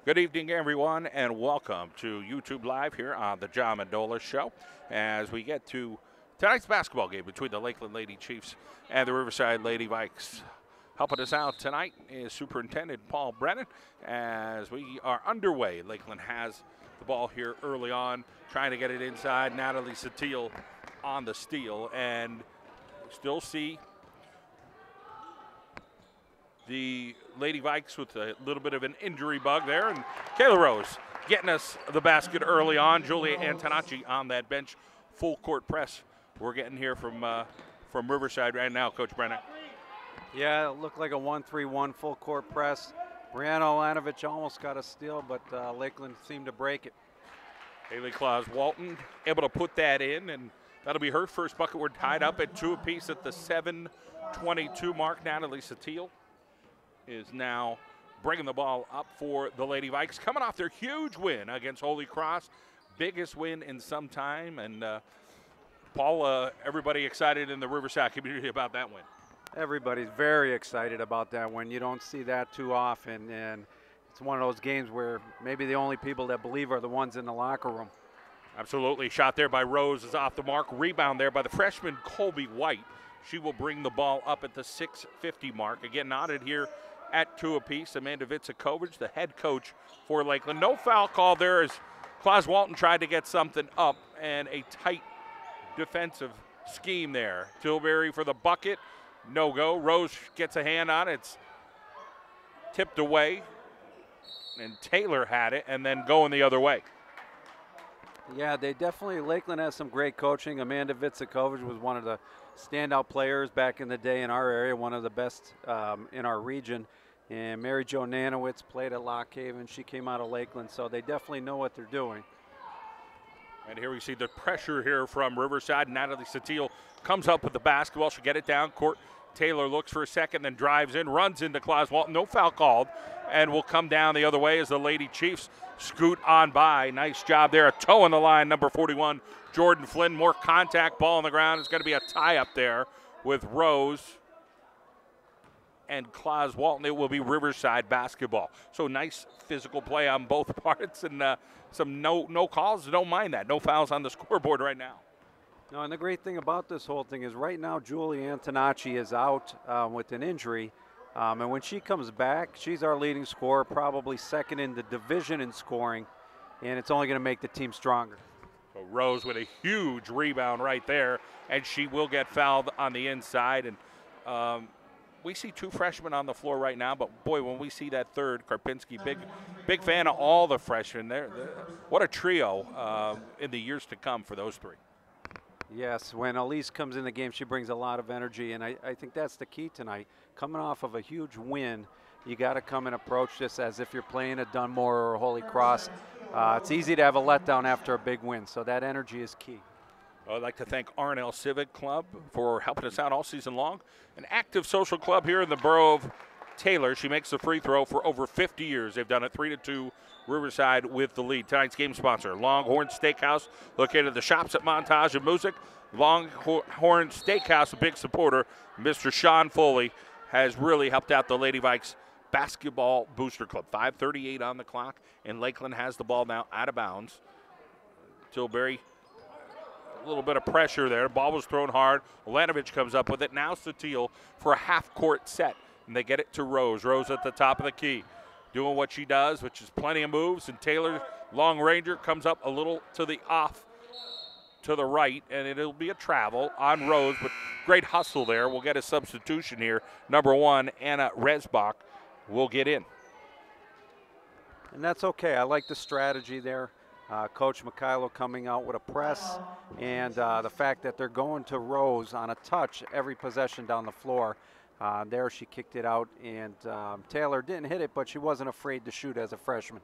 Good evening, everyone, and welcome to YouTube Live here on the John Mendola Show as we get to tonight's basketball game between the Lakeland Lady Chiefs and the Riverside Lady Vikes. Helping us out tonight is Superintendent Paul Brennan as we are underway. Lakeland has the ball here early on, trying to get it inside. Natalie Satil on the steal, and still see the Lady Vikes with a little bit of an injury bug there. And Kayla Rose getting us the basket early on. Julia Antonacci on that bench. Full court press we're getting here from Riverside right now, Coach Brennan. Yeah, it looked like a 1-3-1 full court press. Brianna Olanovich almost got a steal, but Lakeland seemed to break it. Haley Claus-Walton able to put that in, and that'll be her first bucket. We're tied up at 2 apiece at the 7:22 mark. Natalie Satil is now bringing the ball up for the Lady Vikes, coming off their huge win against Holy Cross, biggest win in some time. And Paul, everybody excited in the Riverside community about that win. Everybody's very excited about that win. You don't see that too often, and it's one of those games where maybe the only people that believe are the ones in the locker room. Absolutely. Shot there by Rose is off the mark. Rebound there by the freshman Colby White. She will bring the ball up at the 6:50 mark. Again, knotted here at 2 apiece. Amanda Vitsakovich, the head coach for Lakeland. No foul call there as Claus-Walton tried to get something up, and a tight defensive scheme there. Tilbury for the bucket. No go. Rose gets a hand on it. It's tipped away, and Taylor had it, and then going the other way. Yeah, they definitely, Lakeland has some great coaching. Amanda Vitsakovich was one of the standout players back in the day in our area, one of the best in our region. And Mary Jo Nanowitz played at Lock Haven. She came out of Lakeland, so they definitely know what they're doing. And here we see the pressure here from Riverside. Natalie Satil comes up with the basketball. She'll get it down court. Taylor looks for a second, then drives in, runs into Claus-Walton. No foul called, and will come down the other way as the Lady Chiefs scoot on by. Nice job there. A toe on the line, number 41, Jordan Flynn. More contact, ball on the ground. It's going to be a tie up there with Rose and Claus-Walton. It will be Riverside basketball. So nice physical play on both parts, and some no calls. Don't mind that. No fouls on the scoreboard right now. No, and the great thing about this whole thing is right now Julie Antonacci is out with an injury. And when she comes back, she's our leading scorer, probably second in the division in scoring, and it's only going to make the team stronger. So Rose with a huge rebound right there, and she will get fouled on the inside. And we see 2 freshmen on the floor right now, but boy, when we see that third, Karpinski, big fan of all the freshmen. What a trio in the years to come for those 3. Yes, when Elise comes in the game, she brings a lot of energy, and I think that's the key tonight. Coming off of a huge win, you got to come and approach this as if you're playing a Dunmore or a Holy Cross. It's easy to have a letdown after a big win, so that energy is key. I'd like to thank RNL Civic Club for helping us out all season long. An active social club here in the borough of Taylor. She makes the free throw for over 50 years. They've done it 3-2. Riverside with the lead. Tonight's game sponsor, Longhorn Steakhouse, located at the shops at Montage and Music. Longhorn Steakhouse, a big supporter. Mr. Sean Foley has really helped out the Lady Vikes Basketball Booster Club. 5:38 on the clock, and Lakeland has the ball now out of bounds. Tilbury, a little bit of pressure there. Ball was thrown hard. Olanovich comes up with it. Now Satil for a half-court set, and they get it to Rose. Rose at the top of the key, doing what she does, which is plenty of moves. And Taylor, long ranger, comes up a little to the off to the right, and it'll be a travel on Rose, but great hustle there. We'll get a substitution here. Number 1, Anna Resbach, will get in. And that's okay. I like the strategy there. Coach Mikhailo coming out with a press, and the fact that they're going to Rose on a touch every possession down the floor. There she kicked it out, and Taylor didn't hit it, but she wasn't afraid to shoot as a freshman.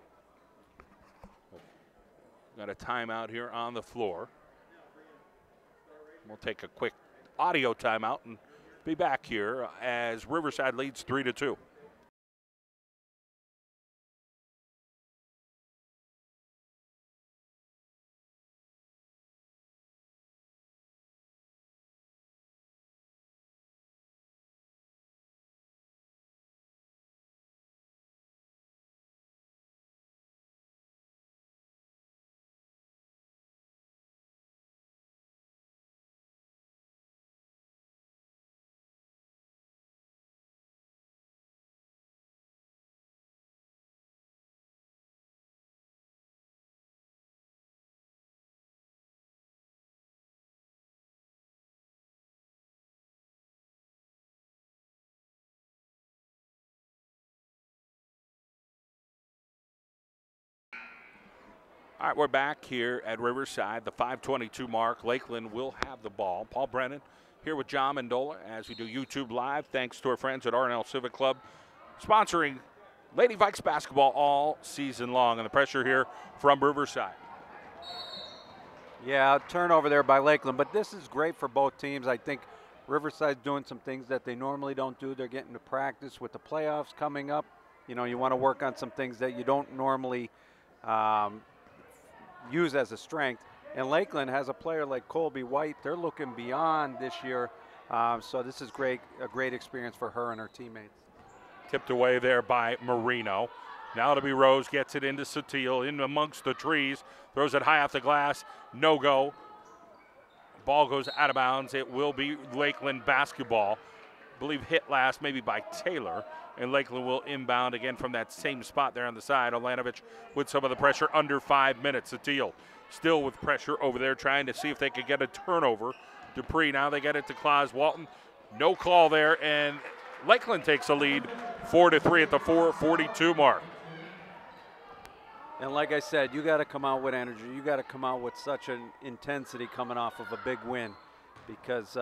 Got a timeout here on the floor. We'll take a quick audio timeout and be back here as Riverside leads 3-2. All right, we're back here at Riverside, the 5:22 mark. Lakeland will have the ball. Paul Brennan here with John Mendola as we do YouTube Live. Thanks to our friends at R&L Civic Club, sponsoring Lady Vikes basketball all season long. And the pressure here from Riverside. Yeah, turnover there by Lakeland, but this is great for both teams. I think Riverside's doing some things that they normally don't do. They're getting to practice with the playoffs coming up. You know, you want to work on some things that you don't normally use as a strength. And Lakeland has a player like Colby White. They're looking beyond this year. So this is a great experience for her and her teammates. Tipped away there by Marino. Now it'll be Rose, gets it into Satil, in amongst the trees, throws it high off the glass, no go. Ball goes out of bounds. It will be Lakeland basketball. I believe hit last maybe by Taylor, and Lakeland will inbound again from that same spot there on the side. Olanovich with some of the pressure under 5 minutes. Satil still with pressure over there, trying to see if they could get a turnover. Dupree, now they get it to Claus Walton. No call there, and Lakeland takes a lead 4-3 at the 4:42 mark. And like I said, you got to come out with energy. You got to come out with such an intensity coming off of a big win, because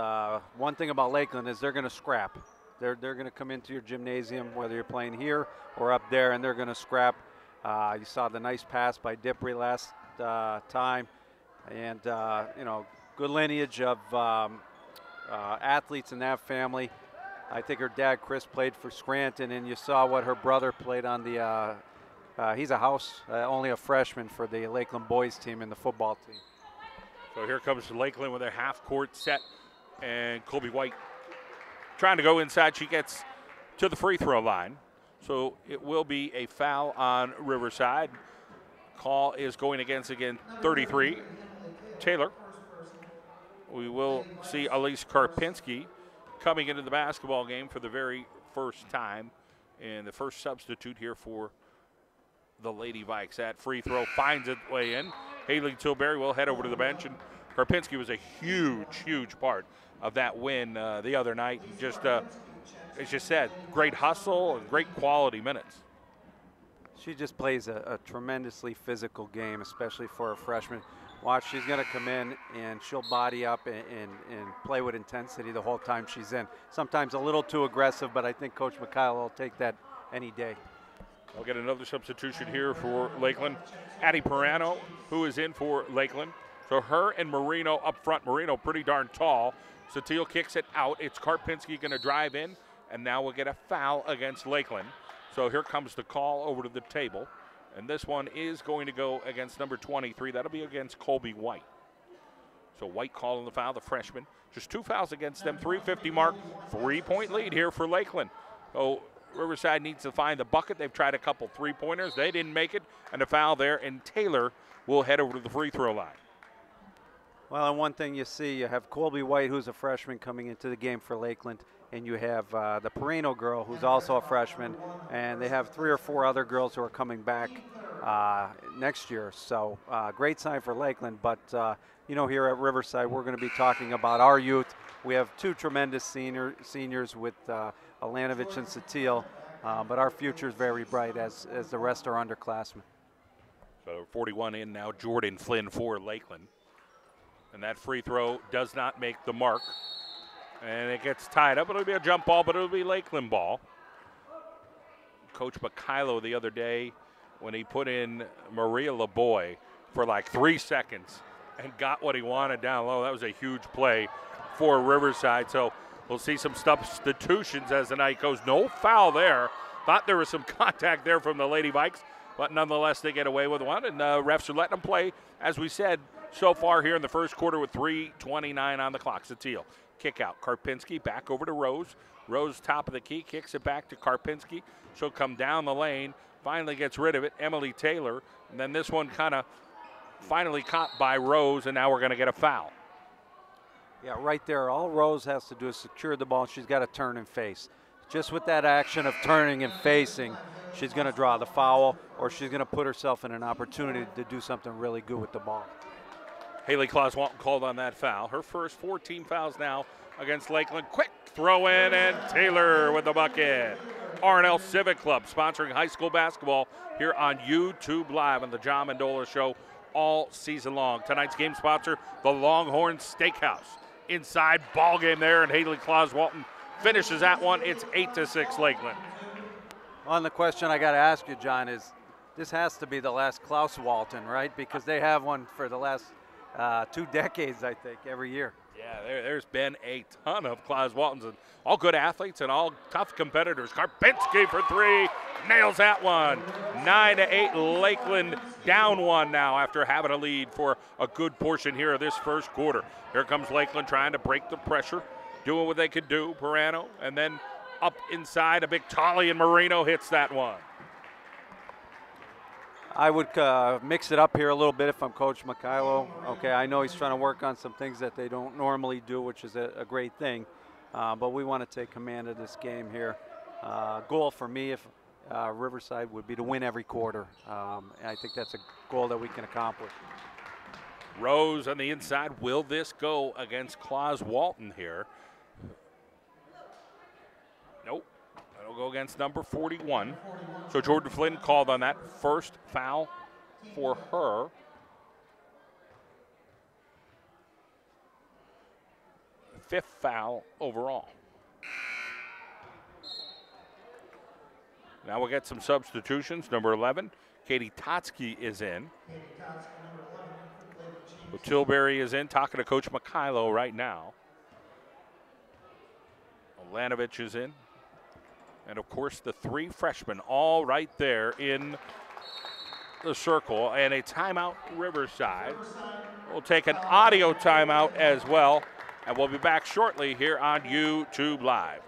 one thing about Lakeland is they're going to scrap. They're going to come into your gymnasium, whether you're playing here or up there, and they're going to scrap. You saw the nice pass by Dupree last time, and you know, good lineage of athletes in that family. I think her dad, Chris, played for Scranton, and you saw what her brother played on the he's only a freshman for the Lakeland boys team in the football team. So here comes Lakeland with a half-court set, and Colby White trying to go inside. She gets to the free throw line. So it will be a foul on Riverside. Call is going against, again, 33. Taylor. We will see Elise Karpinski coming into the basketball game for the very first time, and the first substitute here for the Lady Vikes. That free throw finds its way in. Haley Tilbury will head over to the bench, and Karpinski was a huge part of that win the other night. Just, as you said, great hustle and great quality minutes. She just plays a tremendously physical game, especially for a freshman. Watch, she's going to come in and she'll body up and play with intensity the whole time she's in. Sometimes a little too aggressive, but I think Coach Mikhailo will take that any day. We'll get another substitution here for Lakeland. Addie Perano, who is in for Lakeland. So her and Marino up front. Marino pretty darn tall. Satil kicks it out. It's Karpinski going to drive in, and now we'll get a foul against Lakeland. So here comes the call over to the table, and this one is going to go against number 23. That'll be against Colby White. So White calling the foul, the freshman. Just 2 fouls against them, 3:50 mark. 3-point lead here for Lakeland. So Riverside needs to find the bucket. They've tried a couple three-pointers. They didn't make it, and a foul there, and Taylor will head over to the free throw line. Well, and one thing you see, you have Colby White, who's a freshman, coming into the game for Lakeland, and you have the Perino girl, who's also a freshman, and they have 3 or 4 other girls who are coming back next year. So great sign for Lakeland, but you know, here at Riverside, we're going to be talking about our youth. We have 2 tremendous seniors with Olanovich and Satil, but our future is very bright as the rest are underclassmen. So 41 in now, Jordan Flynn for Lakeland. And that free throw does not make the mark. And it gets tied up. It'll be a jump ball, but it'll be Lakeland ball. Coach Mikhailo the other day, when he put in Maria LeBoy for like 3 seconds and got what he wanted down low, that was a huge play for Riverside. So we'll see some substitutions as the night goes. No foul there. Thought there was some contact there from the Lady Vikes, but nonetheless they get away with one, and refs are letting them play, as we said, so far here in the first quarter with 3:29 on the clock. Satil, kick out. Karpinski back over to Rose. Rose top of the key, kicks it back to Karpinski. She'll come down the lane, finally gets rid of it. Emily Taylor, and then this one kind of finally caught by Rose, and now we're going to get a foul. Yeah, right there. All Rose has to do is secure the ball. She's got to turn and face. Just with that action of turning and facing, she's going to draw the foul, or she's going to put herself in an opportunity to do something really good with the ball. Haley Claus Walton called on that foul. Her first 14 fouls now against Lakeland. Quick throw in, and Taylor with the bucket. R&L Civic Club sponsoring high school basketball here on YouTube Live on the John Mendola Show. all season long. Tonight's game sponsor, the Longhorn Steakhouse. Inside ball game there, and Haley Claus-Walton finishes that one. It's 8-6 Lakeland. On the question I got to ask you, John, is this has to be the last Claus-Walton, right? Because they have one for the last 2 decades, I think, every year. Yeah, there's been a ton of Claus-Waltons, and all good athletes and all tough competitors. Karpinski for 3, nails that one. 9-8 Lakeland, down 1 now after having a lead for a good portion here of this first quarter. Here comes Lakeland trying to break the pressure, doing what they could do. Perano, and then up inside, a big Tolly, and Marino hits that one. I would mix it up here a little bit if I'm Coach Mikhailo. Okay, I know he's trying to work on some things that they don't normally do, which is a great thing. But we want to take command of this game here. Goal for me, if Riverside, would be to win every quarter. And I think that's a goal that we can accomplish. Rose on the inside. Will this go against Claus-Walton here? Nope. That'll go against number 41. So Jordan Flynn called on that first foul for her. Fifth foul overall. Now we'll get some substitutions. Number 11, Katie Totsky is in. So Tilbury is in, talking to Coach Mikhailo right now. Olanovich is in. And, of course, the 3 freshmen all right there in the circle. And a timeout, Riverside. We'll take an audio timeout as well. And we'll be back shortly here on YouTube Live.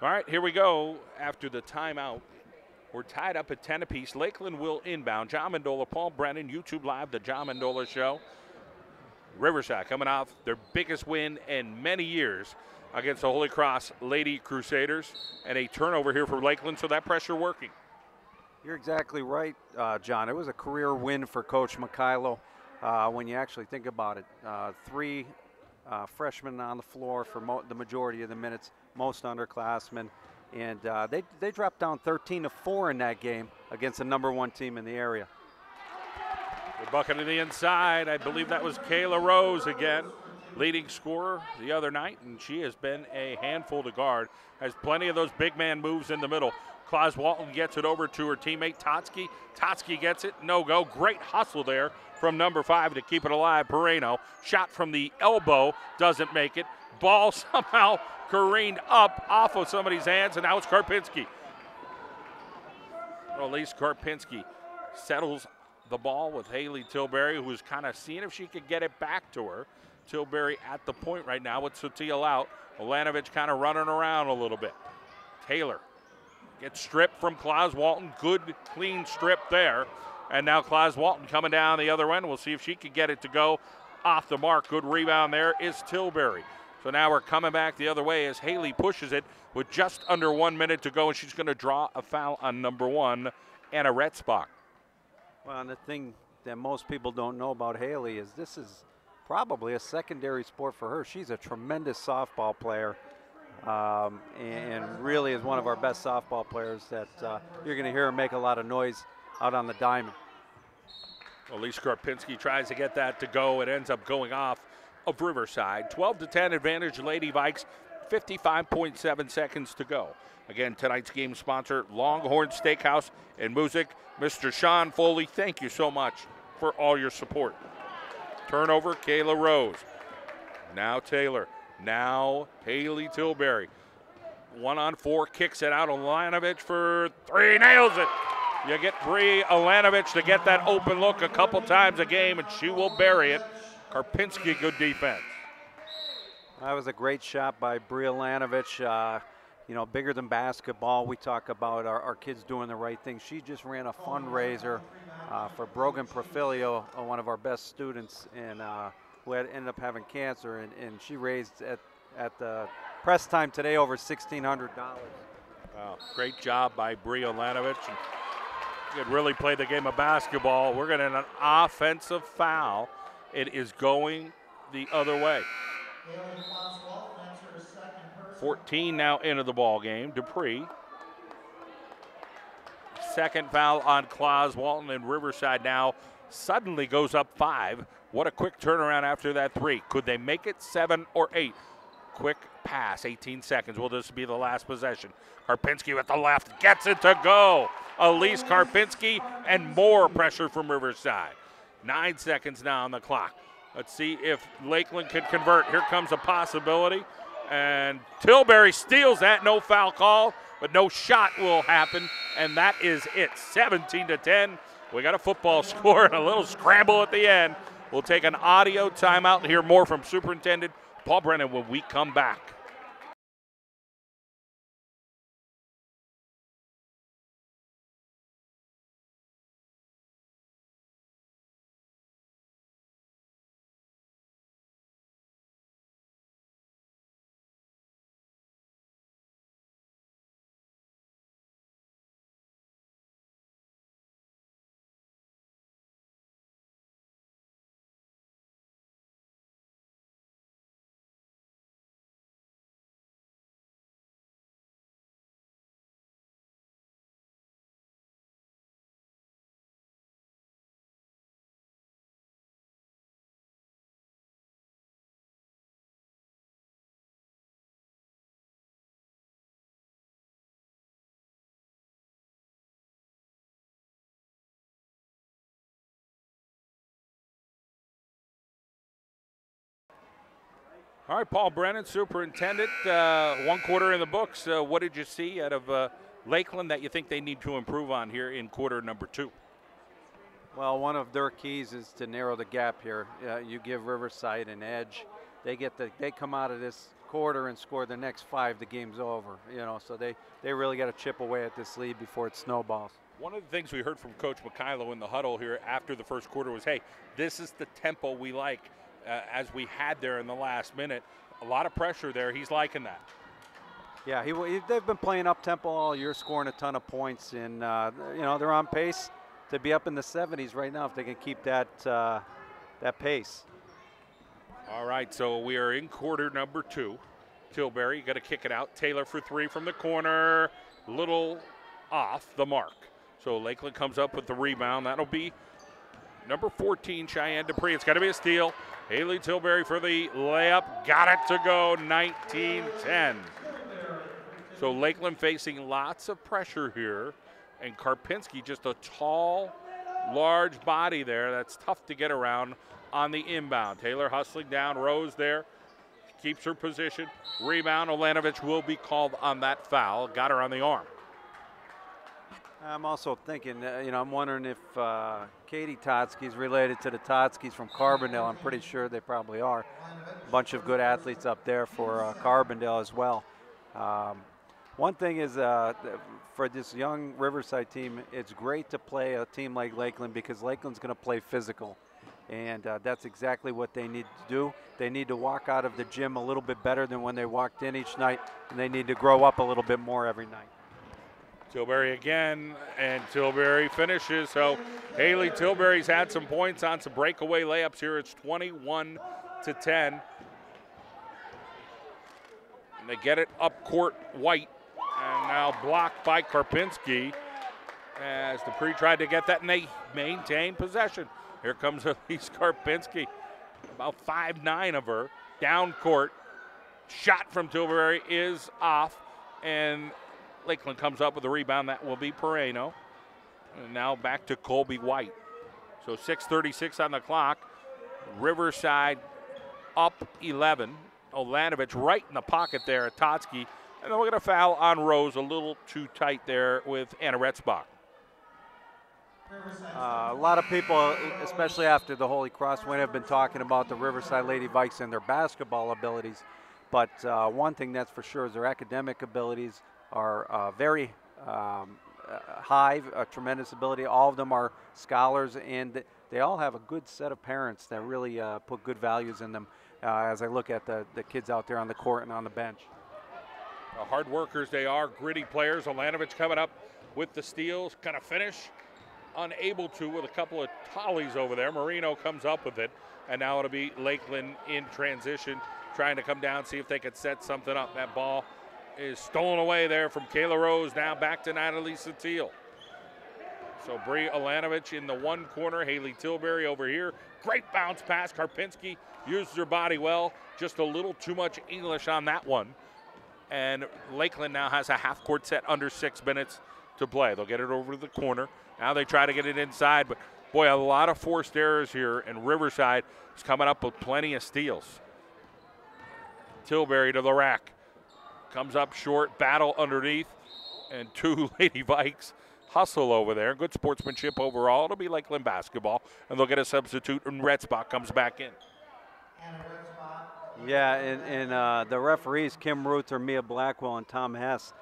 All right, here we go. After the timeout, we're tied up at 10 apiece. Lakeland will inbound. John Mendola, Paul Brennan, YouTube Live, the John Mendola Show. Riverside coming off their biggest win in many years against the Holy Cross Lady Crusaders. And a turnover here for Lakeland, so that pressure working. You're exactly right, John. It was a career win for Coach Mikhailo when you actually think about it. 3 freshmen on the floor for the majority of the minutes, most underclassmen. And they dropped down 13-4 in that game against the #1 team in the area. The bucket to the inside. I believe that was Kayla Rose again, leading scorer the other night, and she has been a handful to guard. Has plenty of those big man moves in the middle. Claus-Walton gets it over to her teammate Totsky. Totsky gets it, no go. Great hustle there from number 5 to keep it alive. Pereno, shot from the elbow, doesn't make it. Ball somehow careened up off of somebody's hands, and now it's Karpinski. Well, at least Karpinski settles the ball with Haley Tilbury, who was kind of seeing if she could get it back to her. Tilbury at the point right now with Sutil out. Olanovich kind of running around a little bit. Taylor gets stripped from Claus-Walton. Good, clean strip there. And now Claus-Walton coming down the other end. We'll see if she can get it to go off the mark. Good rebound there is Tilbury. So now we're coming back the other way as Haley pushes it with just under 1 minute to go, and she's going to draw a foul on number 1, Anna Retzbach. Well, and the thing that most people don't know about Haley is this is probably a secondary sport for her. She's a tremendous softball player and really is one of our best softball players that you're going to hear her make a lot of noise out on the diamond. Well, Lisa Karpinski tries to get that to go. It ends up going off of Riverside. 12-10 advantage, Lady Vikes. 55.7 seconds to go. Again, tonight's game sponsor, Longhorn Steakhouse and Music. Mr. Sean Foley, thank you so much for all your support. Turnover, Kayla Rose. Now Taylor. Now Haley Tilbury. 1-on-4, kicks it out. Alanovich for 3, nails it. You get Bree Alanovich to get that open look a couple times a game, and she will bury it. Karpinski, good defense. That was a great shot by Bree Alanovich. You know, bigger than basketball. We talk about our kids doing the right thing. She just ran a fundraiser for Brogan Profilio, one of our best students, and who had ended up having cancer, and she raised at the press time today over $1,600. Wow, great job by Bree Olanovich. She could really play the game of basketball. We're getting an offensive foul. It is going the other way. 14 now into the ball game. Dupree. Second foul on Claus Walton, and Riverside now suddenly goes up 5. What a quick turnaround after that 3. Could they make it 7 or 8? Quick pass, 18 seconds. Will this be the last possession? Karpinski with the left, gets it to go. Elise Karpinski, and more pressure from Riverside. 9 seconds now on the clock. Let's see if Lakeland can convert. Here comes a possibility, and Tilbury steals that. No foul call, but no shot will happen, and that is it. 17-10. We got a football score and a little scramble at the end. We'll take an audio timeout and hear more from Superintendent Paul Brennan when we come back. All right, Paul Brennan, Superintendent, 1 quarter in the books. What did you see out of Lakeland that you think they need to improve on here in quarter number 2? Well, one of their keys is to narrow the gap here. You give Riverside an edge. They come out of this quarter and score the next 5, the game's over. You know, so they really got to chip away at this lead before it snowballs. One of the things we heard from Coach Mikhailo in the huddle here after the first quarter was, hey, this is the tempo we like. As we had there in the last minute. A lot of pressure there. He's liking that. Yeah, they've been playing up-tempo all year, scoring a ton of points, and you know, they're on pace to be up in the 70s right now if they can keep that pace. All right, so we are in quarter number 2. Tilbury got to kick it out. Taylor for 3 from the corner. Little off the mark. So Lakeland comes up with the rebound. That'll be number 14, Cheyenne Dupree. It's got to be a steal. Haley Tilbury for the layup. Got it to go, 19-10. So Lakeland facing lots of pressure here. And Karpinski, just a tall, large body there. That's tough to get around on the inbound. Taylor hustling down. Rose there. Keeps her position. Rebound. Olanovich will be called on that foul. Got her on the arm. I'm also thinking, you know, I'm wondering if Katie Totsky is related to the Totskys from Carbondale. I'm pretty sure they probably are. A bunch of good athletes up there for Carbondale as well. One thing is, for this young Riverside team, it's great to play a team like Lakeland because Lakeland's going to play physical. And that's exactly what they need to do. They need to walk out of the gym a little bit better than when they walked in each night, and they need to grow up a little bit more every night. Tilbury again, and Tilbury finishes. So Haley Tilbury's had some points on some breakaway layups here. It's 21-10. And they get it up court, White, and now blocked by Karpinski as Dupree tried to get that, and they maintain possession. Here comes Elise Karpinski, about 5'9" of her, down court. Shot from Tilbury is off, and Lakeland comes up with a rebound. That will be Pereno. And now back to Colby White. So 6:36 on the clock. Riverside up 11. Olanovich right in the pocket there at Totsky. And then we're going to foul on Rose, a little too tight there with Anna Retzbach. A lot of people, especially after the Holy Cross win, have been talking about the Riverside Lady Vikes and their basketball abilities. But one thing that's for sure is their academic abilities are very high, a tremendous ability. All of them are scholars, and they all have a good set of parents that really put good values in them as I look at the kids out there on the court and on the bench. Hard workers they are, gritty players. Olanovich coming up with the steals, kind of finish. Unable to with a couple of tallies over there. Marino comes up with it, and now it'll be Lakeland in transition, trying to come down, see if they could set something up. That ball is stolen away there from Kayla Rose, now back to Natalie Satil. So Bree Olanovich in the one corner, Haley Tilbury over here. Great bounce pass. Karpinski used her body well, just a little too much English on that one. And Lakeland now has a half-court set under 6 minutes to play. They'll get it over to the corner. Now they try to get it inside, but boy, a lot of forced errors here, and Riverside is coming up with plenty of steals. Tilbury to the rack. Comes up short, battle underneath, and two Lady Vikes hustle over there. Good sportsmanship overall. It'll be Lakeland basketball, and they'll get a substitute, and Retzbach comes back in. Yeah, and the referees, Kim Ruth or Mia Blackwell and Tom Hess,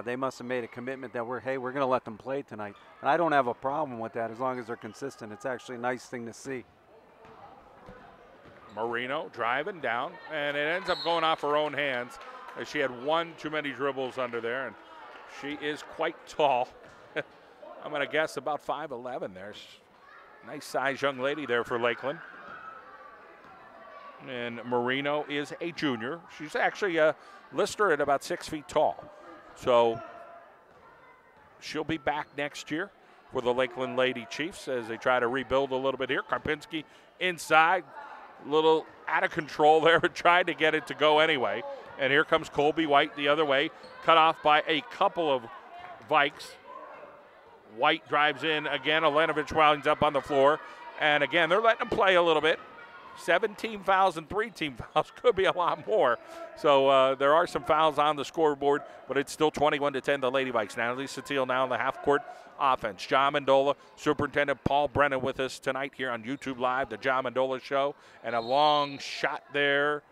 they must have made a commitment that we're going to let them play tonight. And I don't have a problem with that as long as they're consistent. It's actually a nice thing to see. Marino driving down, and it ends up going off her own hands as she had one too many dribbles under there, and she is quite tall. I'm going to guess about 5'11" there. Nice size young lady there for Lakeland. And Marino is a junior. She's actually listed at about 6 feet tall. So she'll be back next year for the Lakeland Lady Chiefs as they try to rebuild a little bit here. Karpinski inside, a little out of control there, but tried to get it to go anyway. And here comes Colby White the other way, cut off by a couple of Vikes. White drives in again. Olanovich winds up on the floor. And again, they're letting them play a little bit. 7 team fouls and 3 team fouls. Could be a lot more. So there are some fouls on the scoreboard, but it's still 21-10 the Lady Vikes. Natalie Satil now in the half-court offense. John Mendola, Superintendent Paul Brennan with us tonight here on YouTube Live, the John Mendola Show. And a long shot there,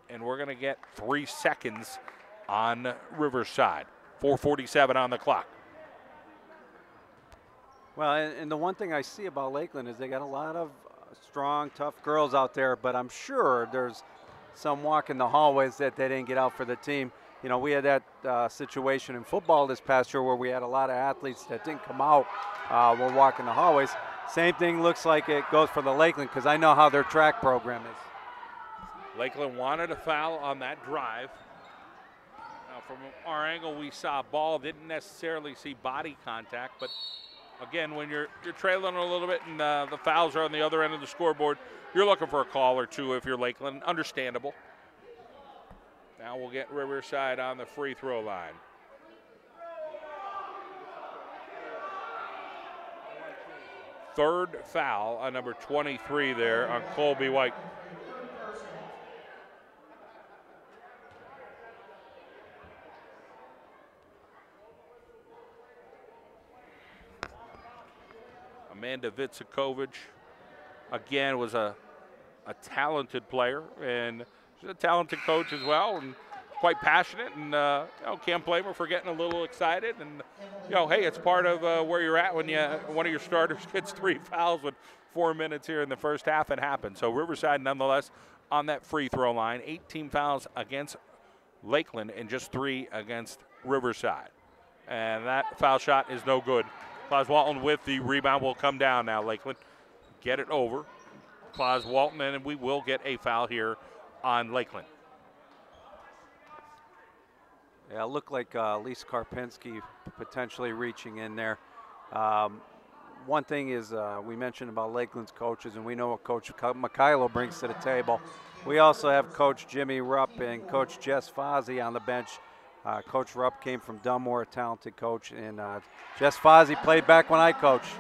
and we're going to get 3 seconds on Riverside. 4:47 on the clock. Well, and the one thing I see about Lakeland is they got a lot of strong, tough girls out there, but I'm sure there's some walking the hallways that they didn't get out for the team. You know, we had that situation in football this past year where we had a lot of athletes that didn't come out, were walking the hallways. Same thing looks like it goes for the Lakeland because I know how their track program is. Lakeland wanted a foul on that drive. Now, from our angle, we saw a ball, didn't necessarily see body contact, but again, when you're trailing a little bit and the fouls are on the other end of the scoreboard, you're looking for a call or two if you're Lakeland. Understandable. Now we'll get Riverside on the free throw line. Third foul on number 23 there on Colby White. Amanda Vitsakovic, again, was a talented player, and she's a talented coach as well, and quite passionate, and can't blame her for getting a little excited. And hey, it's part of where you're at when one of your starters gets 3 fouls with 4 minutes here in the first half. It happens. So Riverside, nonetheless, on that free throw line, 18 fouls against Lakeland and just 3 against Riverside, and that foul shot is no good. Claus Walton with the rebound will come down now. Lakeland get it over. Claus Walton, and we will get a foul here on Lakeland. Yeah, it looked like Lise Karpinski potentially reaching in there. One thing is we mentioned about Lakeland's coaches, and we know what Coach Mikhailo brings to the table. We also have Coach Jimmy Rupp and Coach Jess Fozzie on the bench. Coach Rupp came from Dunmore, a talented coach, and Jess Fozzie played back when I coached.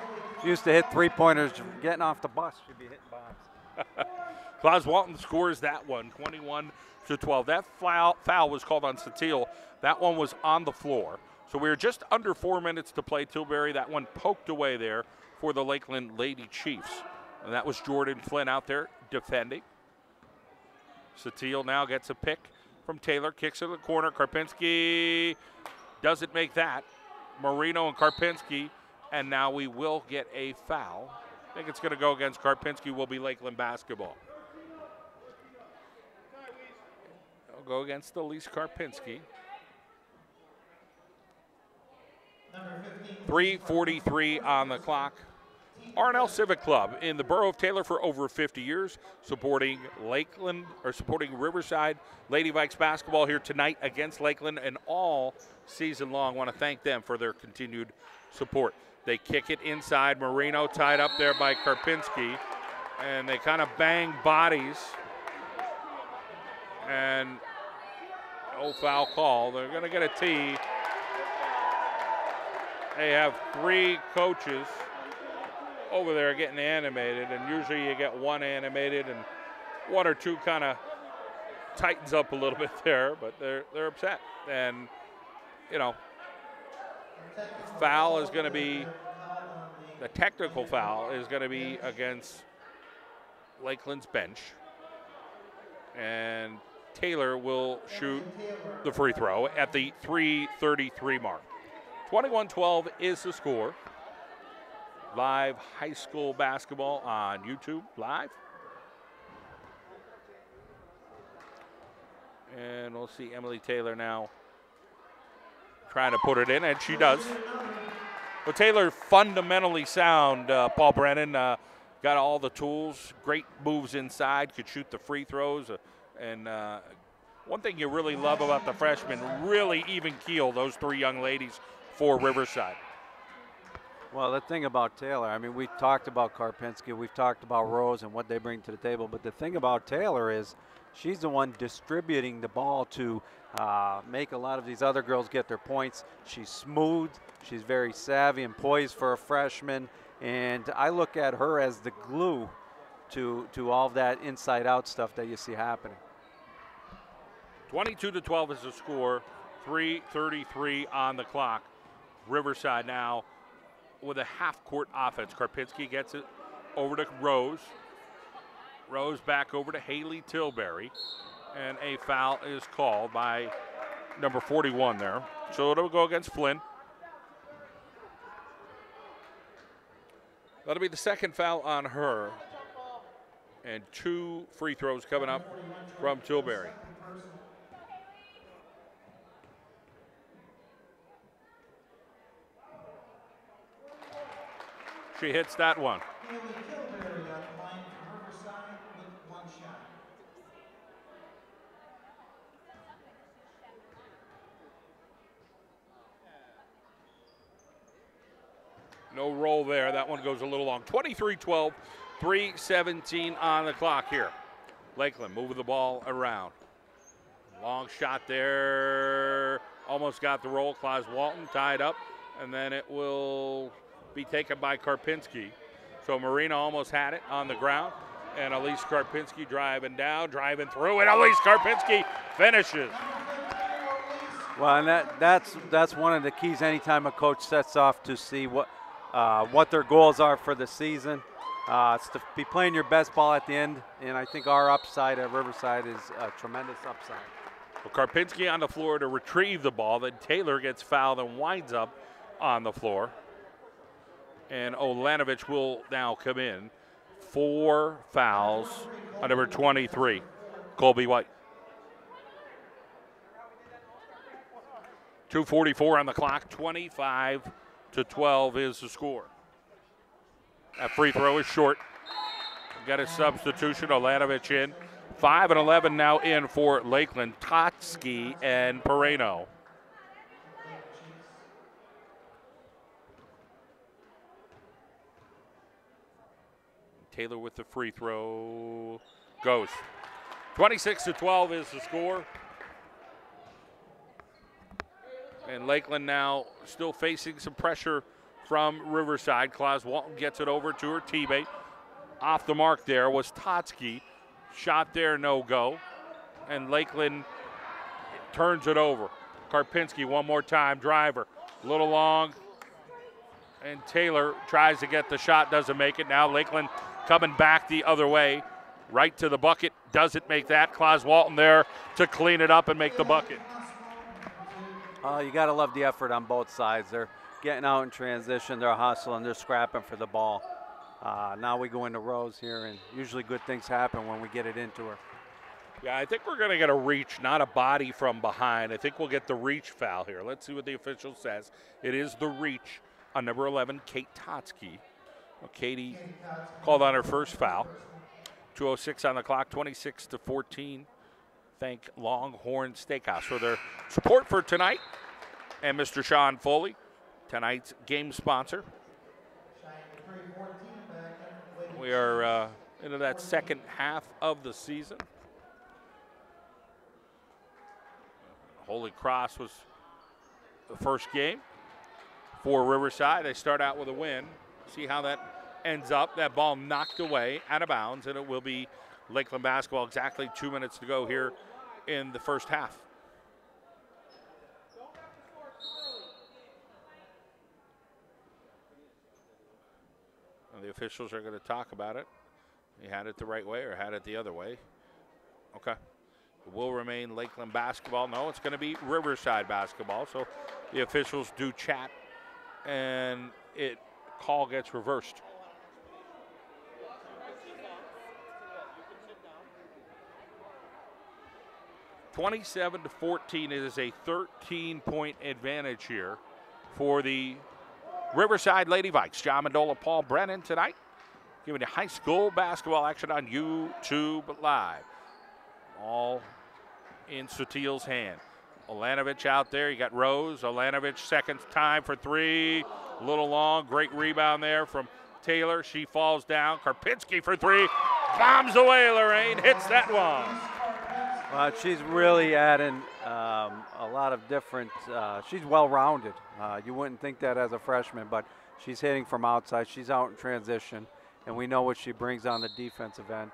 She used to hit three-pointers getting off the bus. She'd be hitting bombs. Claus Walton scores that one, 21-12. That foul was called on Satil. That one was on the floor. So we were just under 4 minutes to play. Tilbury, that one poked away there for the Lakeland Lady Chiefs. And that was Jordan Flynn out there defending. Satil now gets a pick from Taylor, kicks in the corner. Karpinski doesn't make that. Marino and Karpinski, and now we will get a foul. I think it's going to go against Karpinski, will be Lakeland basketball. It'll go against Elise Karpinski. 3:43 on the clock. R&L Civic Club in the borough of Taylor for over 50 years, supporting Lakeland, or supporting Riverside Lady Vikes basketball here tonight against Lakeland and all season long. Want to thank them for their continued support. They kick it inside. Marino tied up there by Karpinski, and they kind of bang bodies. And no foul call. They're going to get a tee. They have three coaches over there getting animated, and usually you get one animated and one or two kind of tightens up a little bit there, but they're upset. And, you know, foul is going to be, the technical foul is going to be against Lakeland's bench. And Taylor will shoot the free throw at the 3:33 mark. 21-12 is the score. Live high school basketball on YouTube live. And we'll see Emily Taylor now trying to put it in, and she does. Well, Taylor fundamentally sound, Paul Brennan. Got all the tools, great moves inside, could shoot the free throws. And one thing you really love about the freshmen, really even keel those three young ladies for Riverside. Well, the thing about Taylor, I mean, we've talked about Karpinski, we've talked about Rose and what they bring to the table, but the thing about Taylor is she's the one distributing the ball to make a lot of these other girls get their points. She's smooth, she's very savvy and poised for a freshman, and I look at her as the glue to all of that inside-out stuff that you see happening. 22-12 is the score, 3:33 on the clock. Riverside now with a half-court offense. Karpinski gets it over to Rose. Rose back over to Haley Tilbury. And a foul is called by number 41 there. So it'll go against Flynn. That'll be the second foul on her. And two free throws coming up from Tilbury. She hits that one. No roll there. That one goes a little long. 23-12, 3:17 on the clock here. Lakeland moving the ball around. Long shot there. Almost got the roll. Claus Walton tied up, and then it will be taken by Karpinski. So Marina almost had it on the ground, and Elise Karpinski driving down, driving through, and Elise Karpinski finishes. Well, and that's one of the keys anytime a coach sets off to see what their goals are for the season. It's to be playing your best ball at the end, and I think our upside at Riverside is a tremendous upside. Well, Karpinski on the floor to retrieve the ball, then Taylor gets fouled and winds up on the floor. And Olanovich will now come in. 4 fouls on number 23, Colby White. 2:44 on the clock, 25-12 is the score. That free throw is short. Got a substitution, Olanovich in. 5 and 11 now in for Lakeland, Totsky and Pereno. Taylor with the free throw goes. 26-12 is the score. And Lakeland now still facing some pressure from Riverside. Claus Walton gets it over to her teammate. Off the mark there was Totsky. Shot there, no go. And Lakeland turns it over. Karpinski one more time, driver. A little long. And Taylor tries to get the shot, doesn't make it. Now Lakeland coming back the other way. Right to the bucket, doesn't make that. Claus Walton there to clean it up and make the bucket. You got to love the effort on both sides. They're getting out in transition, they're hustling, they're scrapping for the ball. Now we go into Rose here, and usually good things happen when we get it into her. Yeah, I think we're going to get a reach, not a body from behind. I think we'll get the reach foul here. Let's see what the official says. It is the reach on number 11, Kate Totsky. Well, Katie called on her first foul. 2:06 on the clock, 26-14. Thank Longhorn Steakhouse for their support for tonight. And Mr. Sean Foley, tonight's game sponsor. We are into that second half of the season. Holy Cross was the first game for Riverside. They start out with a win. See how that ends up. That ball knocked away out of bounds, and it will be Lakeland basketball. Exactly 2 minutes to go here in the first half. And the officials are going to talk about it. He had it the right way or had it the other way. Okay. It will remain Lakeland basketball. No, it's going to be Riverside basketball. So the officials do chat, and call gets reversed. (27-14). It is a 13-point advantage here for the Riverside Lady Vikes. John Mendola, Paul Brennan tonight, giving you high school basketball action on YouTube Live. All in Sutil's hand. Olanovich out there. You got Rose. Olanovich second time for three. A little long. Great rebound there from Taylor. She falls down. Karpinski for three. Bombs away, Lorraine. Hits that one. She's really adding a lot of different, she's well-rounded. You wouldn't think that as a freshman, but she's hitting from outside. She's out in transition, and we know what she brings on the defensive end.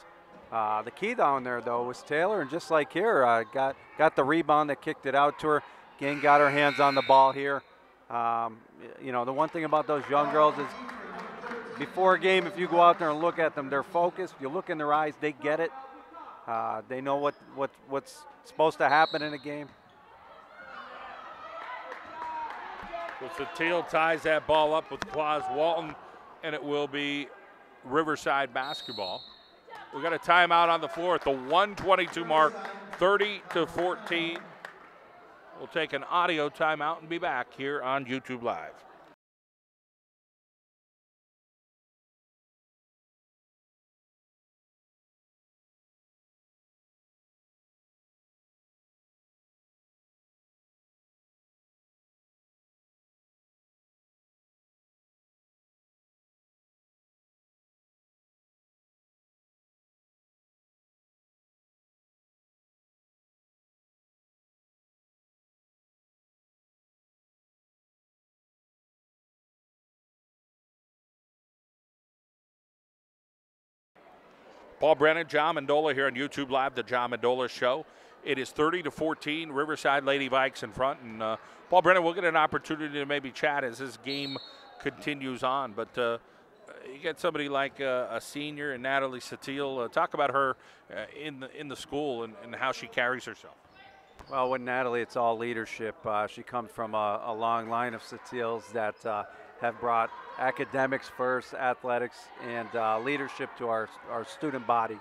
The key down there, though, was Taylor, and just like here, got the rebound that kicked it out to her. Again, got her hands on the ball here. You know, the one thing about those young girls is before a game, if you go out there and look at them, they're focused. You look in their eyes, they get it. They know what's supposed to happen in a game. So Teal ties that ball up with Claus Walton, and it will be Riverside basketball. We got a timeout on the floor at the 1:22 mark, 30-14. We'll take an audio timeout and be back here on YouTube Live. Paul Brennan, John Mendola here on YouTube Live, the John Mendola Show. It is 30-14, Riverside Lady Vikes in front. And Paul Brennan, we'll get an opportunity to maybe chat as this game continues on. But you get somebody like a senior and Natalie Sutil. Talk about her in the school and how she carries herself. Well, with Natalie, it's all leadership. She comes from a long line of Sutils that have brought academics first, athletics, and leadership to our student body.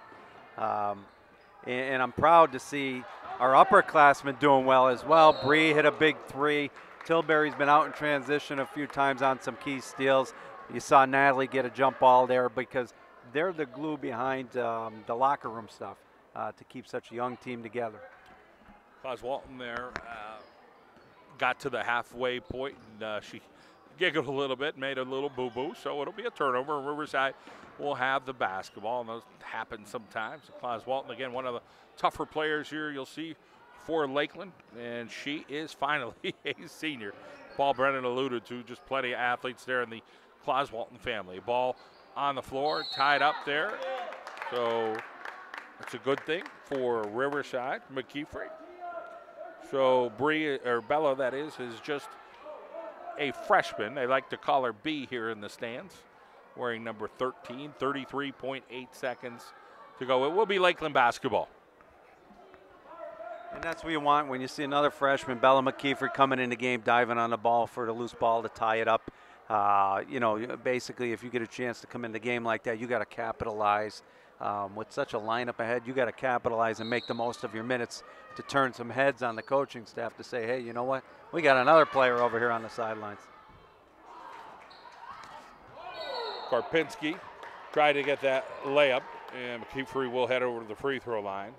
And I'm proud to see our upperclassmen doing well as well. Bree hit a big three. Tilbury's been out in transition a few times on some key steals. You saw Natalie get a jump ball there because they're the glue behind the locker room stuff to keep such a young team together. Claus Walton there got to the halfway point, and she giggled a little bit, made a little boo-boo, so it'll be a turnover. Riverside will have the basketball, and those happen sometimes. Claus Walton, again, one of the tougher players here you'll see for Lakeland, and she is finally a senior. Paul Brennan alluded to, just plenty of athletes there in the Claus Walton family. Ball on the floor, tied up there, so it's a good thing for Riverside. McKeefrey. So Bella, that is just a freshman. They like to call her B here in the stands, wearing number 13, 33.8 seconds to go. It will be Lakeland basketball. And that's what you want when you see another freshman, Bella McKeefer, coming in the game, diving on the ball for the loose ball to tie it up. You know, basically, if you get a chance to come in the game like that, you got to capitalize. With such a lineup ahead, you got to capitalize and make the most of your minutes to turn some heads on the coaching staff to say, hey, you know what? We got another player over here on the sidelines. Karpinski tried to get that layup, and McKeefer will head over to the free throw line.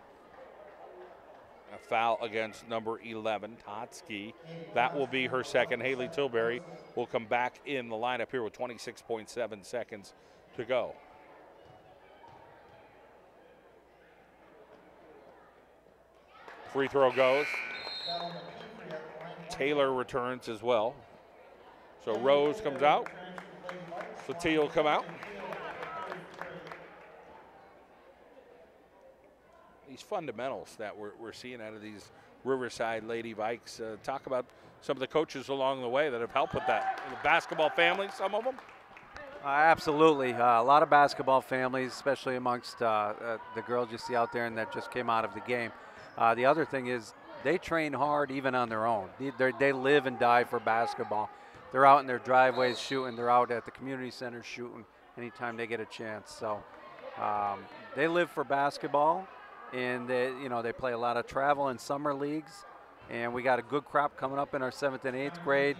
A foul against number 11, Totsky. That will be her second. Haley Tilbury will come back in the lineup here with 26.7 seconds to go. Free throw goes. Taylor returns as well. So Rose comes out. Satie will come out. These fundamentals that we're seeing out of these Riverside Lady Vikes. Talk about some of the coaches along the way that have helped with that. The basketball families, some of them? Absolutely. A lot of basketball families, especially amongst the girls you see out there and that just came out of the game. The other thing is they train hard even on their own. They live and die for basketball. They're out in their driveways shooting. They're out at the community center shooting anytime they get a chance. So they live for basketball, and they play a lot of travel and summer leagues. And we got a good crop coming up in our 7th and 8th grade.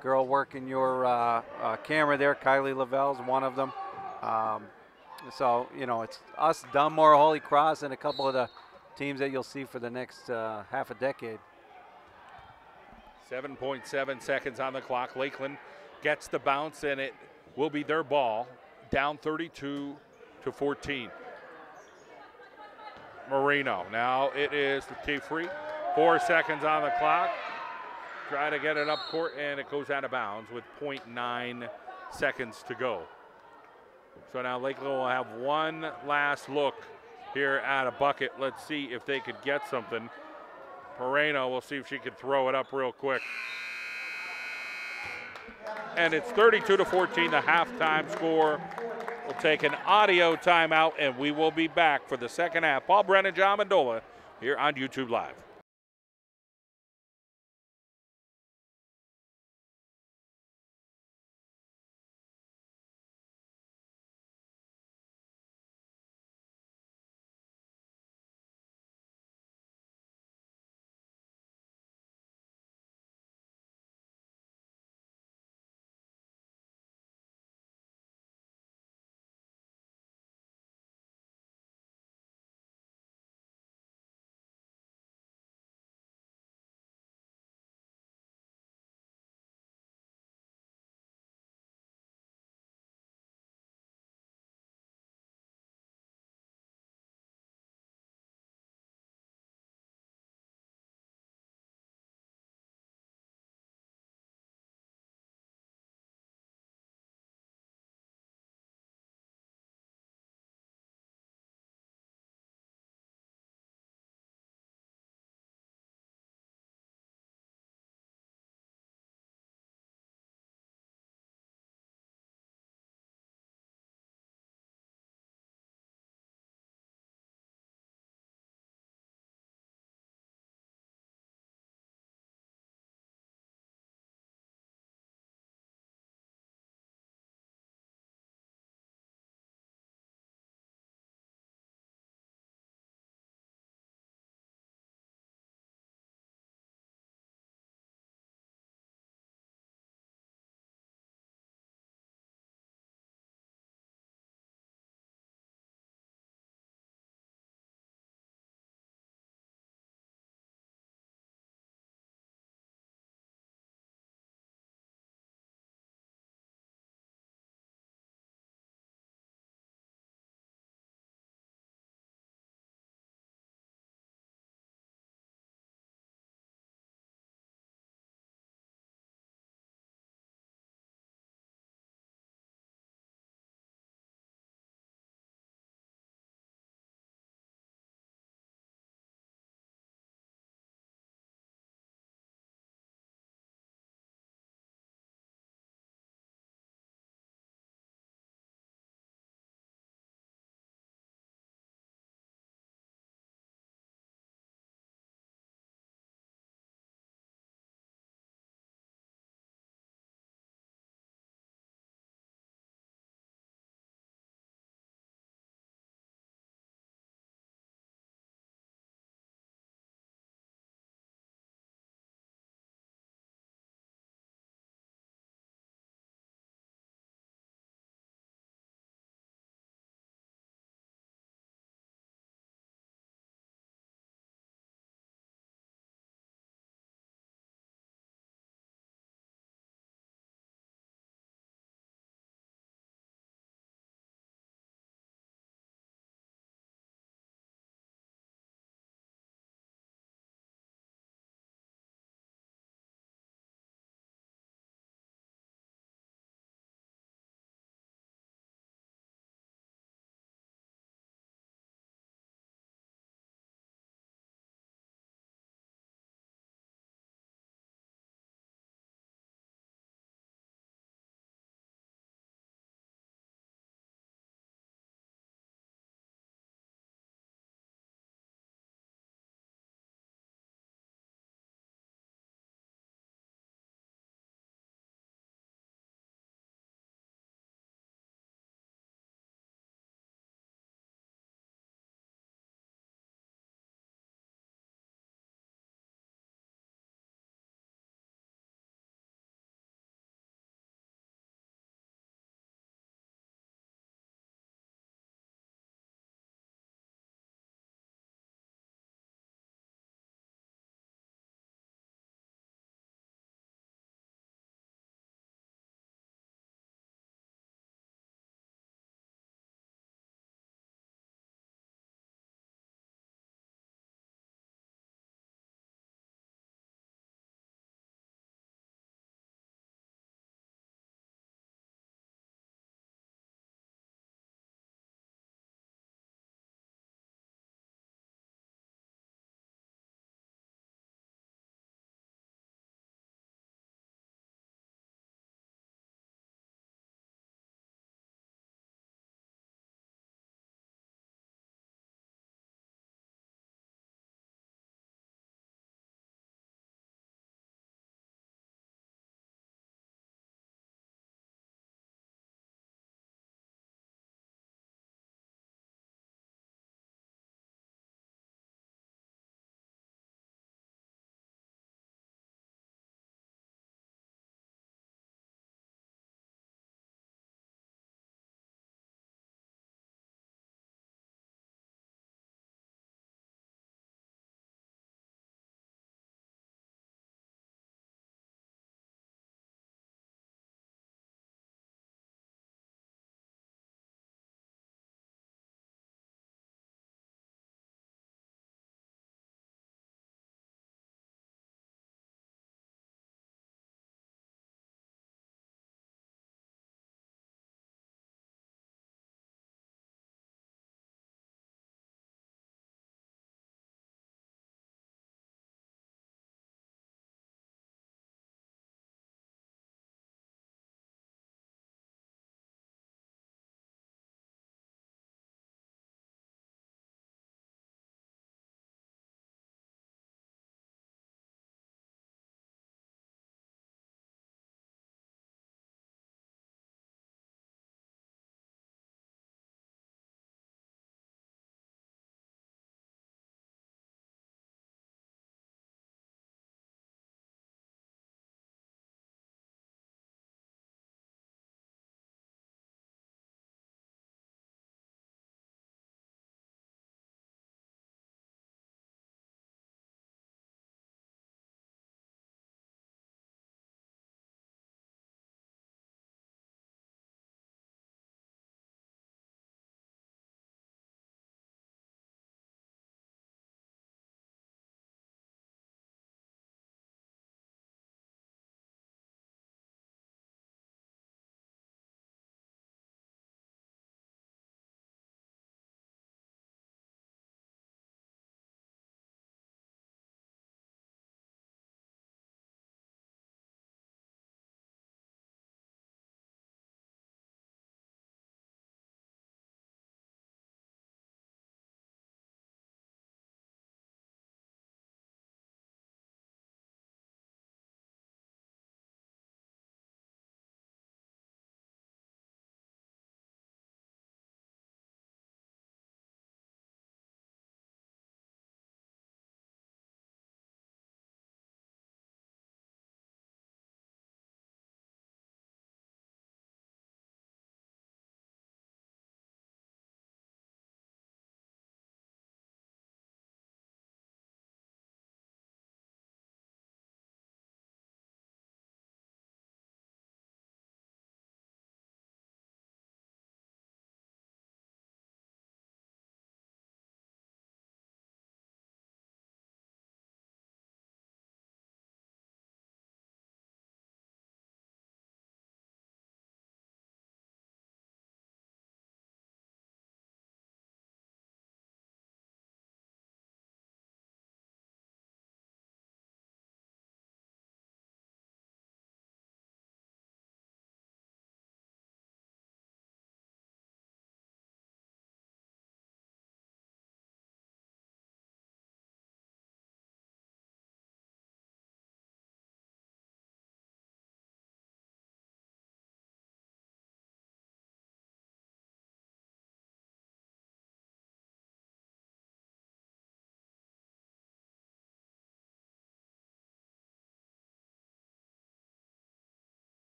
Girl working your camera there, Kylie Lavelle is one of them. So, it's us, Dunmore, Holy Cross, and a couple of the teams that you'll see for the next half a decade. 7.7 seconds on the clock. Lakeland gets the bounce, and it will be their ball, down 32-14. Marino. Now it is the T-free. 4 seconds on the clock. Try to get it up court, and it goes out of bounds with 0.9 seconds to go. So now Lakeland will have one last look here at a bucket. Let's see if they could get something. Moreno, we'll see if she can throw it up real quick. And it's 32-14, the halftime score. We'll take an audio timeout, and we will be back for the second half. Paul Brennan, John Mendola here on YouTube Live.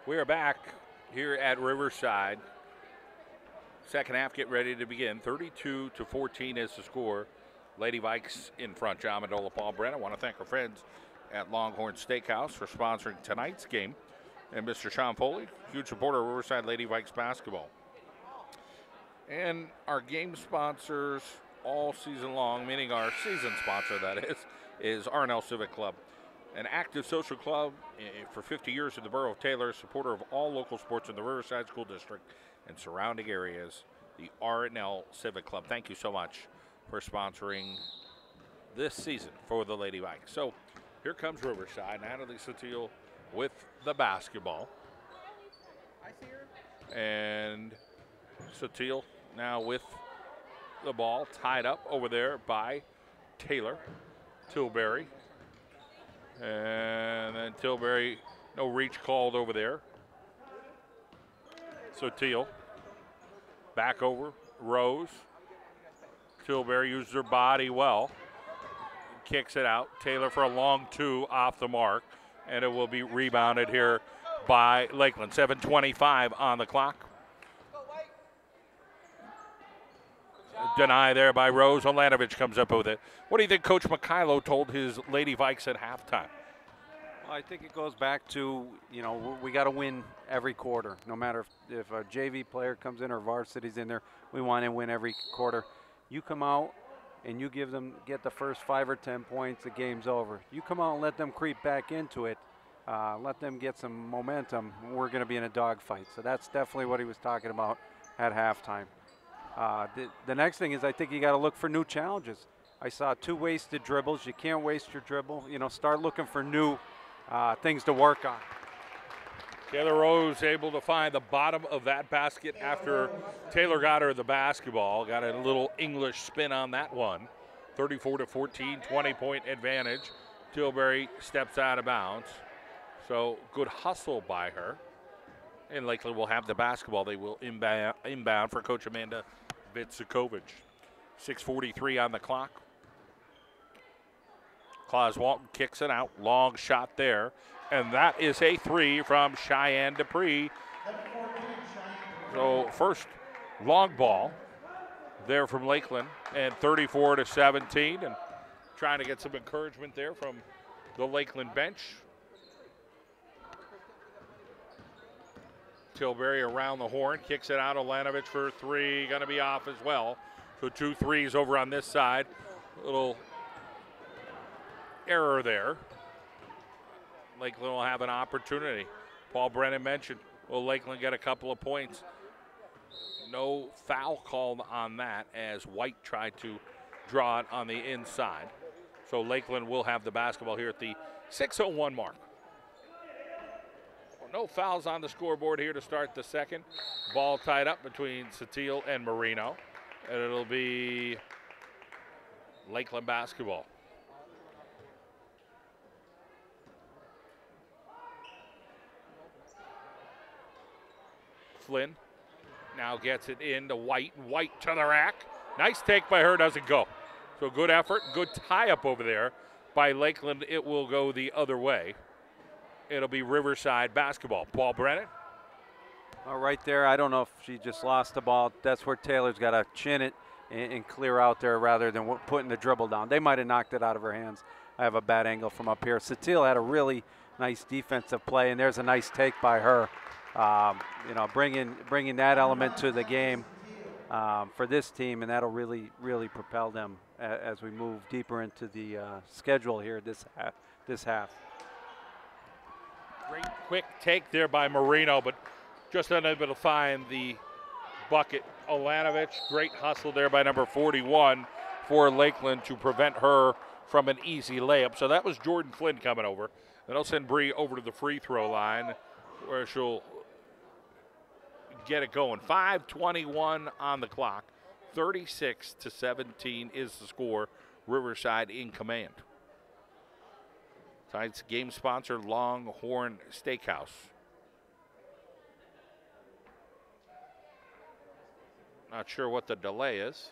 We are back here at Riverside. Second half get ready to begin. 32-14 is the score. Lady Vikes in front. John Mendola, Paul Brennan. I want to thank our friends at Longhorn Steakhouse for sponsoring tonight's game. And Mr. Sean Foley, huge supporter of Riverside Lady Vikes basketball. And our game sponsors all season long, meaning our season sponsor, that is R&L Civic Club. An active social club for 50 years in the borough of Taylor, supporter of all local sports in the Riverside School District and surrounding areas, the R&L Civic Club. Thank you so much for sponsoring this season for the Lady Vikes. So here comes Riverside. Natalie Sotil with the basketball. And Sotil now with the ball tied up over there by Taylor. Tilbury. And then Tilbury, no reach called over there. Sotil back over, Rose. Tilbury uses her body well. Kicks it out. Taylor for a long two off the mark. And it will be rebounded here by Lakeland. 7:25 on the clock. Deny there by Rose. Olanovich comes up with it. What do you think Coach Mikhailo told his Lady Vikes at halftime? Well, I think it goes back to, you know, we got to win every quarter. No matter if a JV player comes in or varsity's in there, we want to win every quarter. You come out and you get the first 5 or 10 points, the game's over. You come out and let them creep back into it, let them get some momentum, we're going to be in a dogfight. So that's definitely what he was talking about at halftime. The next thing is I think you got to look for new challenges. I saw 2 wasted dribbles. You can't waste your dribble. You know, start looking for new things to work on. Taylor Rose able to find the bottom of that basket after Taylor got her the basketball. Got a little English spin on that one. 34-14, 20-point advantage. Tilbury steps out of bounds. So good hustle by her. And Lakeland will have the basketball. They will inbound for Coach Amanda Vitsakovic. 6:43 on the clock. Claus Walton kicks it out. Long shot there. And that is a 3 from Cheyenne Dupree. So first long ball there from Lakeland. And 34-17. And trying to get some encouragement there from the Lakeland bench. Tilbury around the horn, kicks it out. Olanovich for 3, going to be off as well. So 2 threes over on this side. A little error there. Lakeland will have an opportunity. Paul Brennan mentioned, will Lakeland get a couple of points? No foul called on that as White tried to draw it on the inside. So Lakeland will have the basketball here at the 6:01 mark. No fouls on the scoreboard here to start the second. Ball tied up between Sotil and Marino. And it'll be Lakeland basketball. Flynn now gets it into White. White to the rack. Nice take by her, doesn't go. So good effort, good tie-up over there by Lakeland. It will go the other way. It'll be Riverside basketball. Paul Brennan. Well, right there, I don't know if she just lost the ball. That's where Taylor's got to chin it and clear out there rather than putting the dribble down. They might have knocked it out of her hands. I have a bad angle from up here. Sotil had a really nice defensive play, and there's a nice take by her. You know, bringing that element to the game for this team, and that'll really propel them as we move deeper into the schedule here this half. Great quick take there by Marino, but just unable to find the bucket. Olanovich, great hustle there by number 41 for Lakeland to prevent her from an easy layup. So that was Jordan Flynn coming over. That'll send Bree over to the free throw line where she'll get it going. 5:21 on the clock. 36-17 is the score. Riverside in command. Tonight's game sponsor, Longhorn Steakhouse. Not sure what the delay is.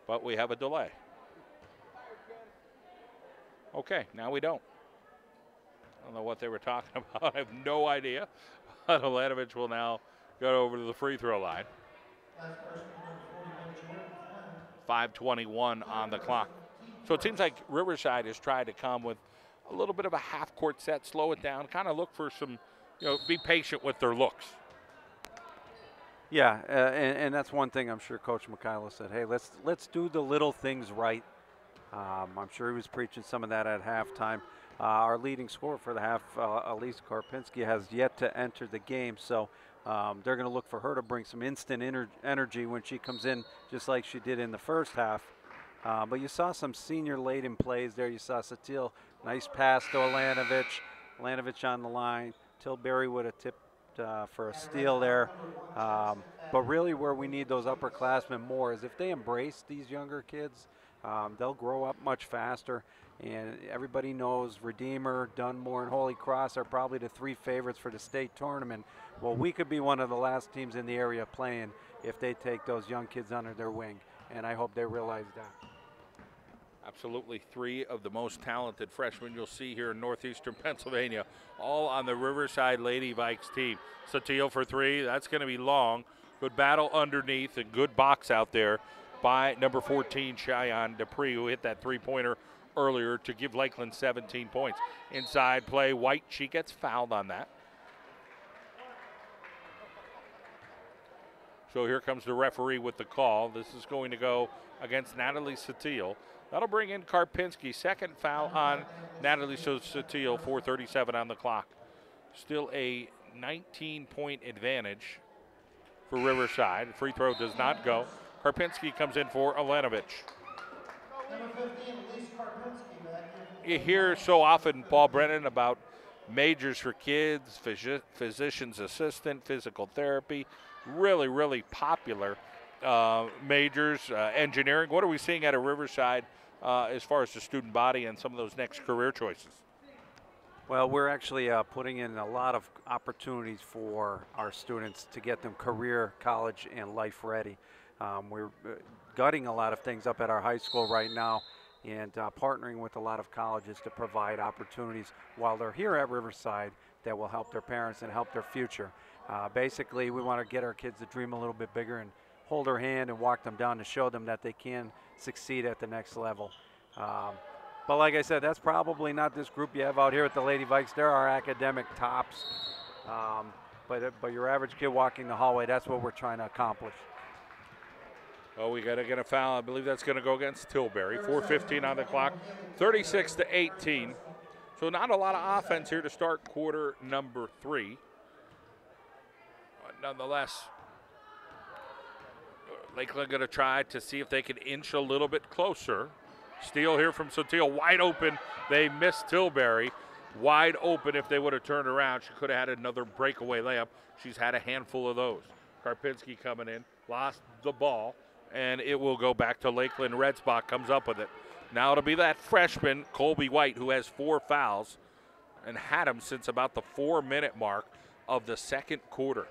But we have a delay. Okay, now we don't. I don't know what they were talking about. I have no idea. Olanovich will now go over to the free throw line. 5:21 on the clock. So it seems like Riverside has tried to come with a little bit of a half-court set, slow it down, kind of look for some, be patient with their looks. Yeah, and that's one thing I'm sure Coach Mikhailo said, hey, let's do the little things right. I'm sure he was preaching some of that at halftime. Our leading scorer for the half, Elise Karpinski, has yet to enter the game, so they're going to look for her to bring some instant energy when she comes in, just like she did in the first half. But you saw some senior-laden plays there. You saw Satil, nice pass to Olanovich. Olanovich on the line. Tilbury would have tipped for a steal there. But really where we need those upperclassmen more is if they embrace these younger kids, they'll grow up much faster. And everybody knows Redeemer, Dunmore, and Holy Cross are probably the 3 favorites for the state tournament. Well, we could be one of the last teams in the area playing if they take those young kids under their wing. And I hope they realize that. Absolutely, 3 of the most talented freshmen you'll see here in northeastern Pennsylvania, all on the Riverside Lady Vikes team. Satil for 3, that's going to be long. Good battle underneath and good box out there by number 14, Cheyenne Dupree, who hit that 3-pointer earlier to give Lakeland 17 points. Inside play, White, she gets fouled on that. So here comes the referee with the call. This is going to go against Natalie Satil. That'll bring in Karpinski. Second foul on Natalie Satil, 4:37 on the clock. Still a 19-point advantage for Riverside. Free throw does not go. Karpinski comes in for Olanovich. You hear so often, Paul Brennan, about majors for kids, physician's assistant, physical therapy. Really, really popular majors, engineering. What are we seeing out of Riverside as far as the student body and some of those next career choices? Well, we're actually putting in a lot of opportunities for our students to get them career, college, and life ready. We're gutting a lot of things up at our high school right now and partnering with a lot of colleges to provide opportunities while they're here at Riverside that will help their parents and help their future. Basically, we want to get our kids to dream a little bit bigger and hold their hand and walk them down to show them that they can succeed at the next level. But like I said, that's probably not this group you have out here at the Lady Vikes. They're our academic tops. But your average kid walking the hallway, that's what we're trying to accomplish. Oh, we got to get a foul. I believe that's going to go against Tilbury. 4:15 on the clock, 36-18. So not a lot of offense here to start quarter number 3. But nonetheless, Lakeland going to try to see if they can inch a little bit closer. Steal here from Satil, wide open. They missed Tilbury. Wide open if they would have turned around. She could have had another breakaway layup. She's had a handful of those. Karpinski coming in, lost the ball, and it will go back to Lakeland. Red Spot comes up with it. Now it'll be that freshman, Colby White, who has 4 fouls and had them since about the 4-minute mark of the second quarter.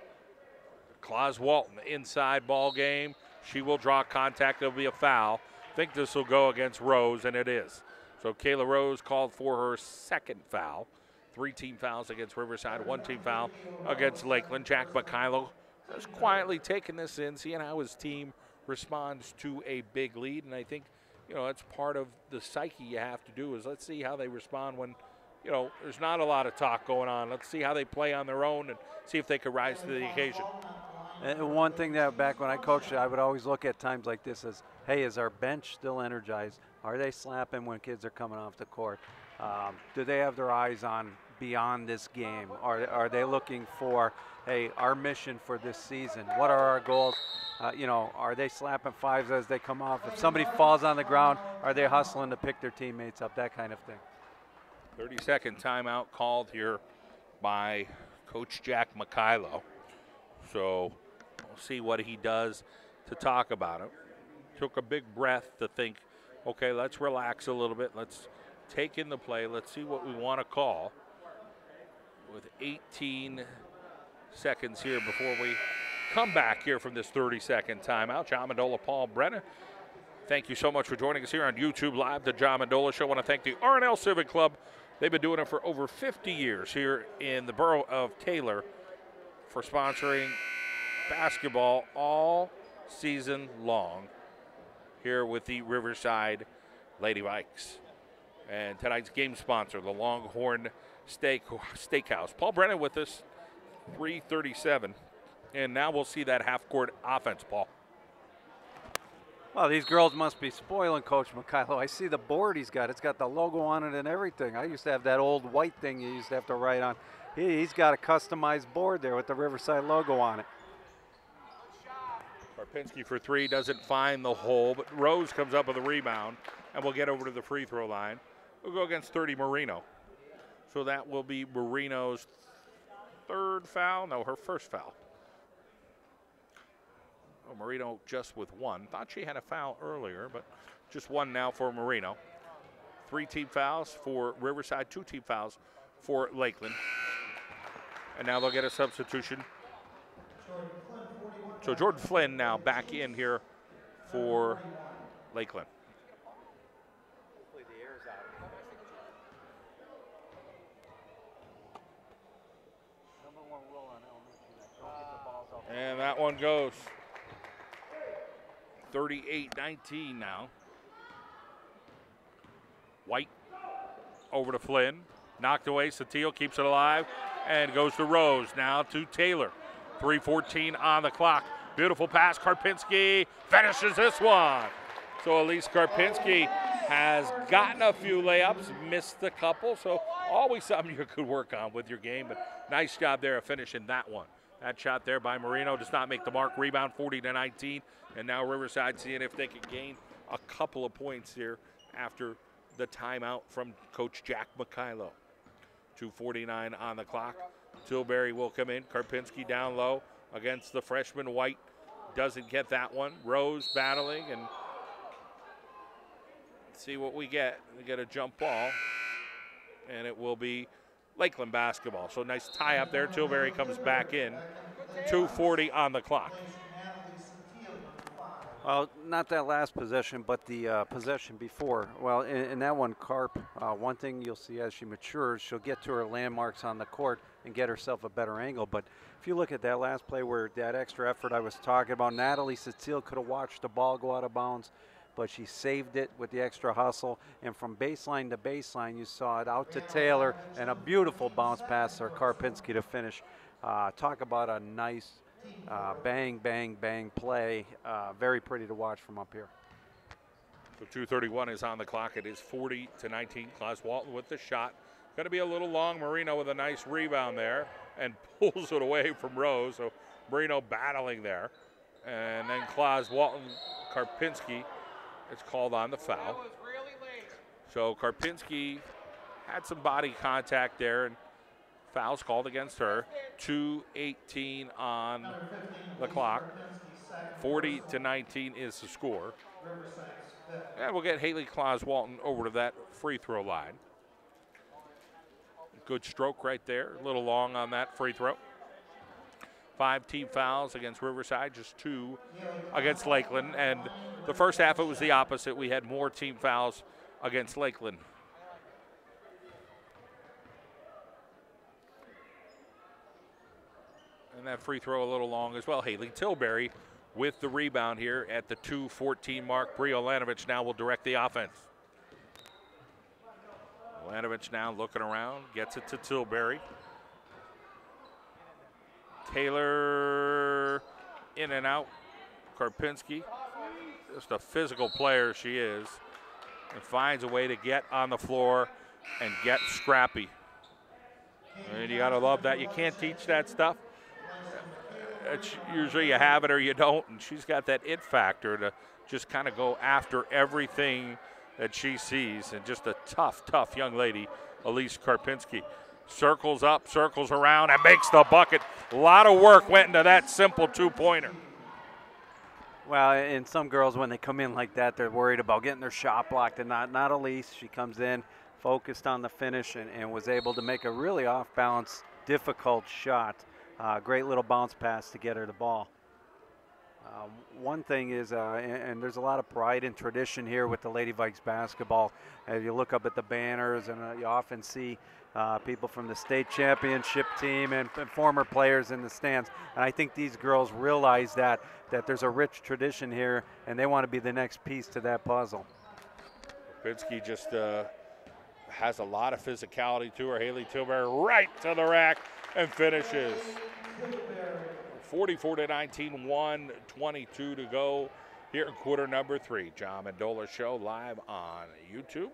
Claus Walton, inside ball game. She will draw contact. There'll be a foul. I think this will go against Rose, and it is. So Kayla Rose called for her second foul. 3 team fouls against Riverside, 1 team foul against Lakeland. Jack Mikhailo is quietly taking this in, seeing how his team responds to a big lead. And I think, it's part of the psyche you have to do is let's see how they respond when, there's not a lot of talk going on. Let's see how they play on their own and see if they could rise to the occasion. And one thing that back when I coached, I would always look at times like this as, hey, is our bench still energized? Are they slapping when kids are coming off the court? Do they have their eyes on beyond this game? Are they looking for, hey, our mission for this season? What are our goals? Are they slapping 5s as they come off? If somebody falls on the ground, are they hustling to pick their teammates up? That kind of thing. 30-second timeout called here by Coach Jack Mikhailo. So we'll see what he does to talk about it. Took a big breath to think, okay, let's relax a little bit. Let's take in the play. Let's see what we want to call. With 18 seconds here before we come back here from this 30-second timeout. John Mendola, Paul Brennan Thank you so much for joining us here on YouTube Live, the John Mendola Show. I want to thank the R&L Civic Club. They've been doing it for over 50 years here in the borough of Taylor for sponsoring basketball all season long here with the Riverside Lady Vikes. And tonight's game sponsor, the Longhorn Steakhouse. Paul Brennan with us, 3:37. And now we'll see that half-court offense, Paul. Well, these girls must be spoiling Coach Mikhailo. I see the board he's got. It's got the logo on it and everything. I used to have that old white thing you used to have to write on. He's got a customized board there with the Riverside logo on it. Karpinski for three, doesn't find the hole, but Rose comes up with a rebound, and we'll get over to the free throw line. We'll go against 30 Marino. So that will be Marino's third foul. No, her first foul. Oh, Marino just with one. Thought she had a foul earlier, but just one now for Marino. 3 team fouls for Riverside, 2 team fouls for Lakeland. And now they'll get a substitution. So Jordan Flynn now back in here for Lakeland. And that one goes. 38-19 now. White over to Flynn. Knocked away. Satil keeps it alive and goes to Rose. Now to Taylor. 3:14 on the clock. Beautiful pass. Karpinski finishes this one. So Elise Karpinski has gotten a few layups, missed a couple. So always something you could work on with your game. But nice job there of finishing that one. That shot there by Marino does not make the mark. Rebound 40-19. And now Riverside seeing if they can gain a couple of points here after the timeout from Coach Jack Mikhailo. 2:49 on the clock. Tilbury will come in. Karpinski down low against the freshman. White doesn't get that one. Rose battling, and see what we get. We get a jump ball, and it will be Lakeland basketball. So nice tie up there. Tilbury comes back in. 2:40 on the clock. Well, not that last possession, but the possession before. Well, in that one, Karp, one thing you'll see as she matures, she'll get to her landmarks on the court and get herself a better angle. But if you look at that last play where that extra effort I was talking about, Natalie Satil could have watched the ball go out of bounds, but she saved it with the extra hustle. And from baseline to baseline, you saw it out to Taylor, and a beautiful bounce pass for Karpinski to finish. Talk about a nice bang, bang, bang play. Very pretty to watch from up here. So 2:31 is on the clock. It is 40-19. Klaus Walton with the shot. Going to be a little long. Marino with a nice rebound there and pulls it away from Rose. So Marino battling there. And then Klaus Walton, Karpinski is called on the foul. So Karpinski had some body contact there, and foul's called against her. 2:18 on the clock. 40-19 is the score. And we'll get Haley Klaus Walton over to that free throw line. Good stroke right there. A little long on that free throw. 5 team fouls against Riverside, just 2 against Lakeland. And the first half, it was the opposite. We had more team fouls against Lakeland. And that free throw a little long as well. Haley Tilbury with the rebound here at the 2:14 mark. Bria Lanovich now will direct the offense. Lanovich now looking around, gets it to Tilbury. Taylor in and out. Karpinski, just a physical player she is, and finds a way to get on the floor and get scrappy. And you gotta love that. You can't teach that stuff. It's usually you have it or you don't, and she's got that it factor to just kind of go after everything that she sees, and just a tough, tough young lady, Elise Karpinski. Circles up, circles around, and makes the bucket. A lot of work went into that simple 2-pointer. Well, and some girls, when they come in like that, they're worried about getting their shot blocked, and not Elise. She comes in, focused on the finish, and was able to make a really off-balance, difficult shot. Great little bounce pass to get her the ball. One thing is, and there's a lot of pride and tradition here with the Lady Vikes basketball. If you look up at the banners, and you often see people from the state championship team and former players in the stands. And I think these girls realize that there's a rich tradition here, and they want to be the next piece to that puzzle. Karpinski just has a lot of physicality to her. Haley Tilbury right to the rack and finishes. 44-19, 1:22 to go here in quarter number 3. John Mendola Show live on YouTube.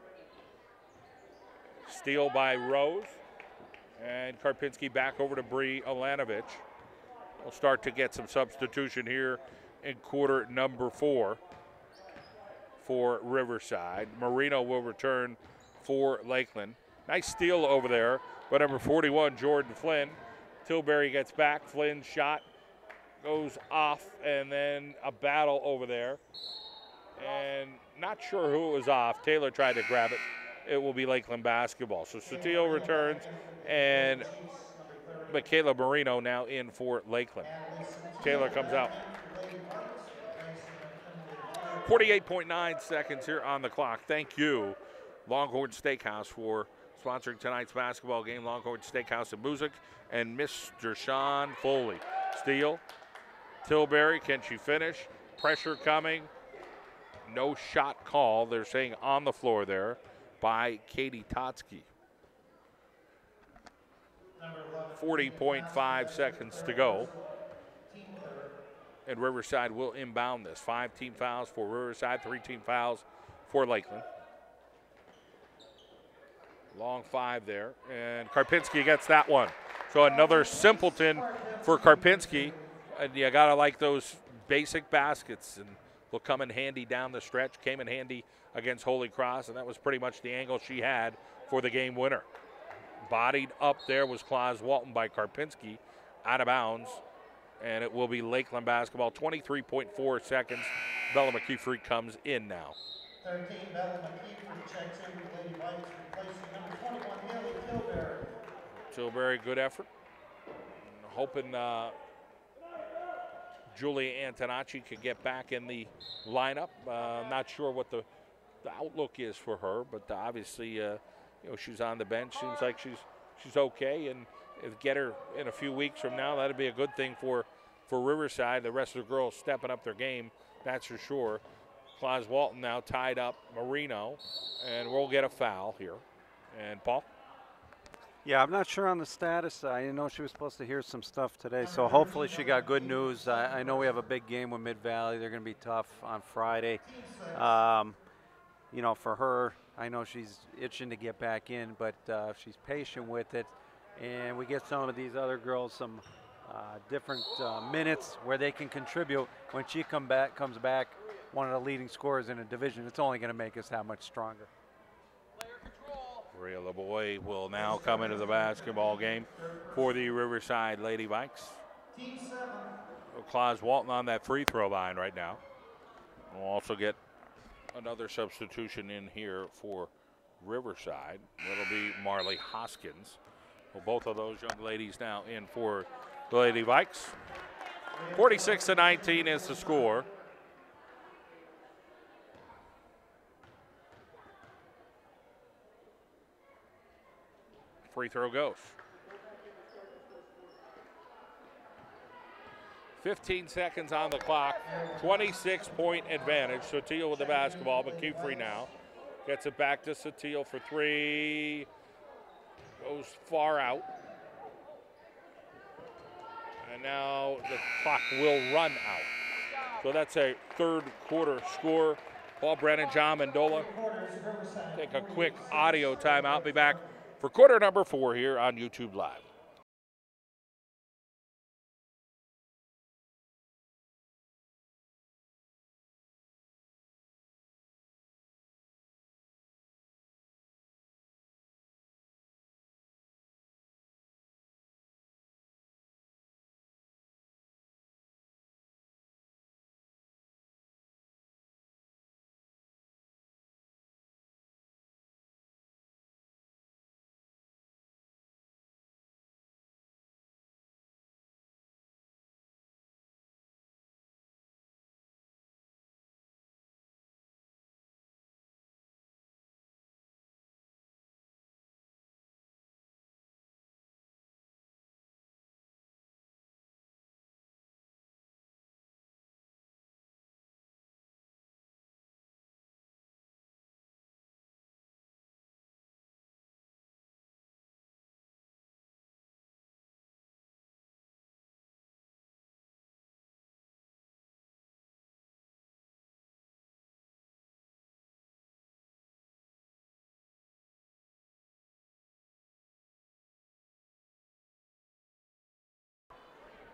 Steal by Rose. And Karpinski back over to Bree Alanovich. We'll start to get some substitution here in quarter number 4 for Riverside. Marino will return for Lakeland. Nice steal over there by number 41, Jordan Flynn. Tilbury gets back. Flynn's shot goes off, and then a battle over there. And not sure who it was off. Taylor tried to grab it. It will be Lakeland basketball. So Sotillo returns, and Michaela Marino now in for Lakeland. Taylor comes out. 48.9 seconds here on the clock. Thank you, Longhorn Steakhouse, for sponsoring tonight's basketball game. Longhorn Steakhouse and Music, and Mr. Sean Foley. Steal. Tilbury, can she finish? Pressure coming. No shot call. They're saying on the floor there by Katie Totsky. 40.5 seconds to go. And Riverside will inbound this. 5 team fouls for Riverside, 3 team fouls for Lakeland. Long 5 there. And Karpinski gets that one. So another simpleton for Karpinski. And you got to like those basic baskets, and will come in handy down the stretch. Came in handy against Holy Cross, and that was pretty much the angle she had for the game winner. Bodied up there was Claus Walton by Karpinski, out of bounds, and it will be Lakeland basketball. 23.4 seconds. Bella McKeefer comes in now. 13, Bella McKeefer checks in with Lady Vikes, replacing number 21, Haley Tilbury. Tilbury, good effort. Hoping Julia Antonacci could get back in the lineup. Not sure what the outlook is for her, but obviously, she's on the bench. Seems like she's okay, and if get her in a few weeks from now, that'd be a good thing for Riverside. The rest of the girls stepping up their game, that's for sure. Claus Walton now tied up Marino, and we'll get a foul here. And Paul? Yeah, I'm not sure on the status. I know she was supposed to hear some stuff today, so hopefully she got good news. I know we have a big game with Mid-Valley. They're going to be tough on Friday. For her, I know she's itching to get back in, but if she's patient with it, and we get some of these other girls some different minutes where they can contribute, when she comes back, one of the leading scorers in a division, it's only going to make us that much stronger. Maria LeBoy will now come into the basketball game for the Riverside Lady Vikes. Claus Walton on that free throw line right now. We'll also get another substitution in here for Riverside. That'll be Marley Hoskins. Well, both of those young ladies now in for the Lady Vikes. 46-19 is the score. Free throw goes. 15 seconds on the clock. 26-point advantage. Sotil with the basketball. McKeefer now gets it back to Sotil for 3. Goes far out. And now the clock will run out. So that's a third quarter score. Paul Brennan, John Mendola. Take a quick audio timeout. Be back for quarter number 4 here on YouTube Live.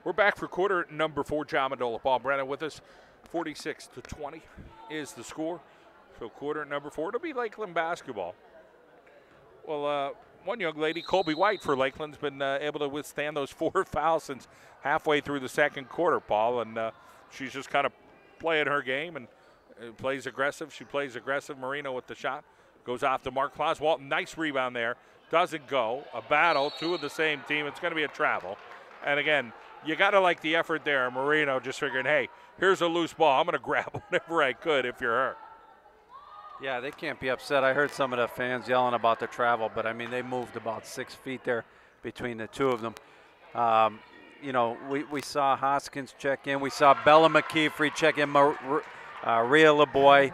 We're back for quarter number 4. John Mendola, Paul Brennan with us. 46-20 is the score. So quarter number 4. It'll be Lakeland basketball. Well, one young lady, Colby White for Lakeland's been able to withstand those 4 fouls since halfway through the second quarter, Paul, and she's just kind of playing her game and plays aggressive. She plays aggressive. Marino with the shot. Goes off the mark. Klaus Walton, nice rebound there. Doesn't go. A battle, 2 of the same team. It's going to be a travel. And again, you got to like the effort there. Marino just figuring, hey, here's a loose ball. I'm going to grab whatever I could if you're her. Yeah, they can't be upset. I heard some of the fans yelling about the travel, but I mean, they moved about 6 feet there between the two of them. You know, we saw Hoskins check in. We saw Bella McKeefrey check in, Rhea LeBoy.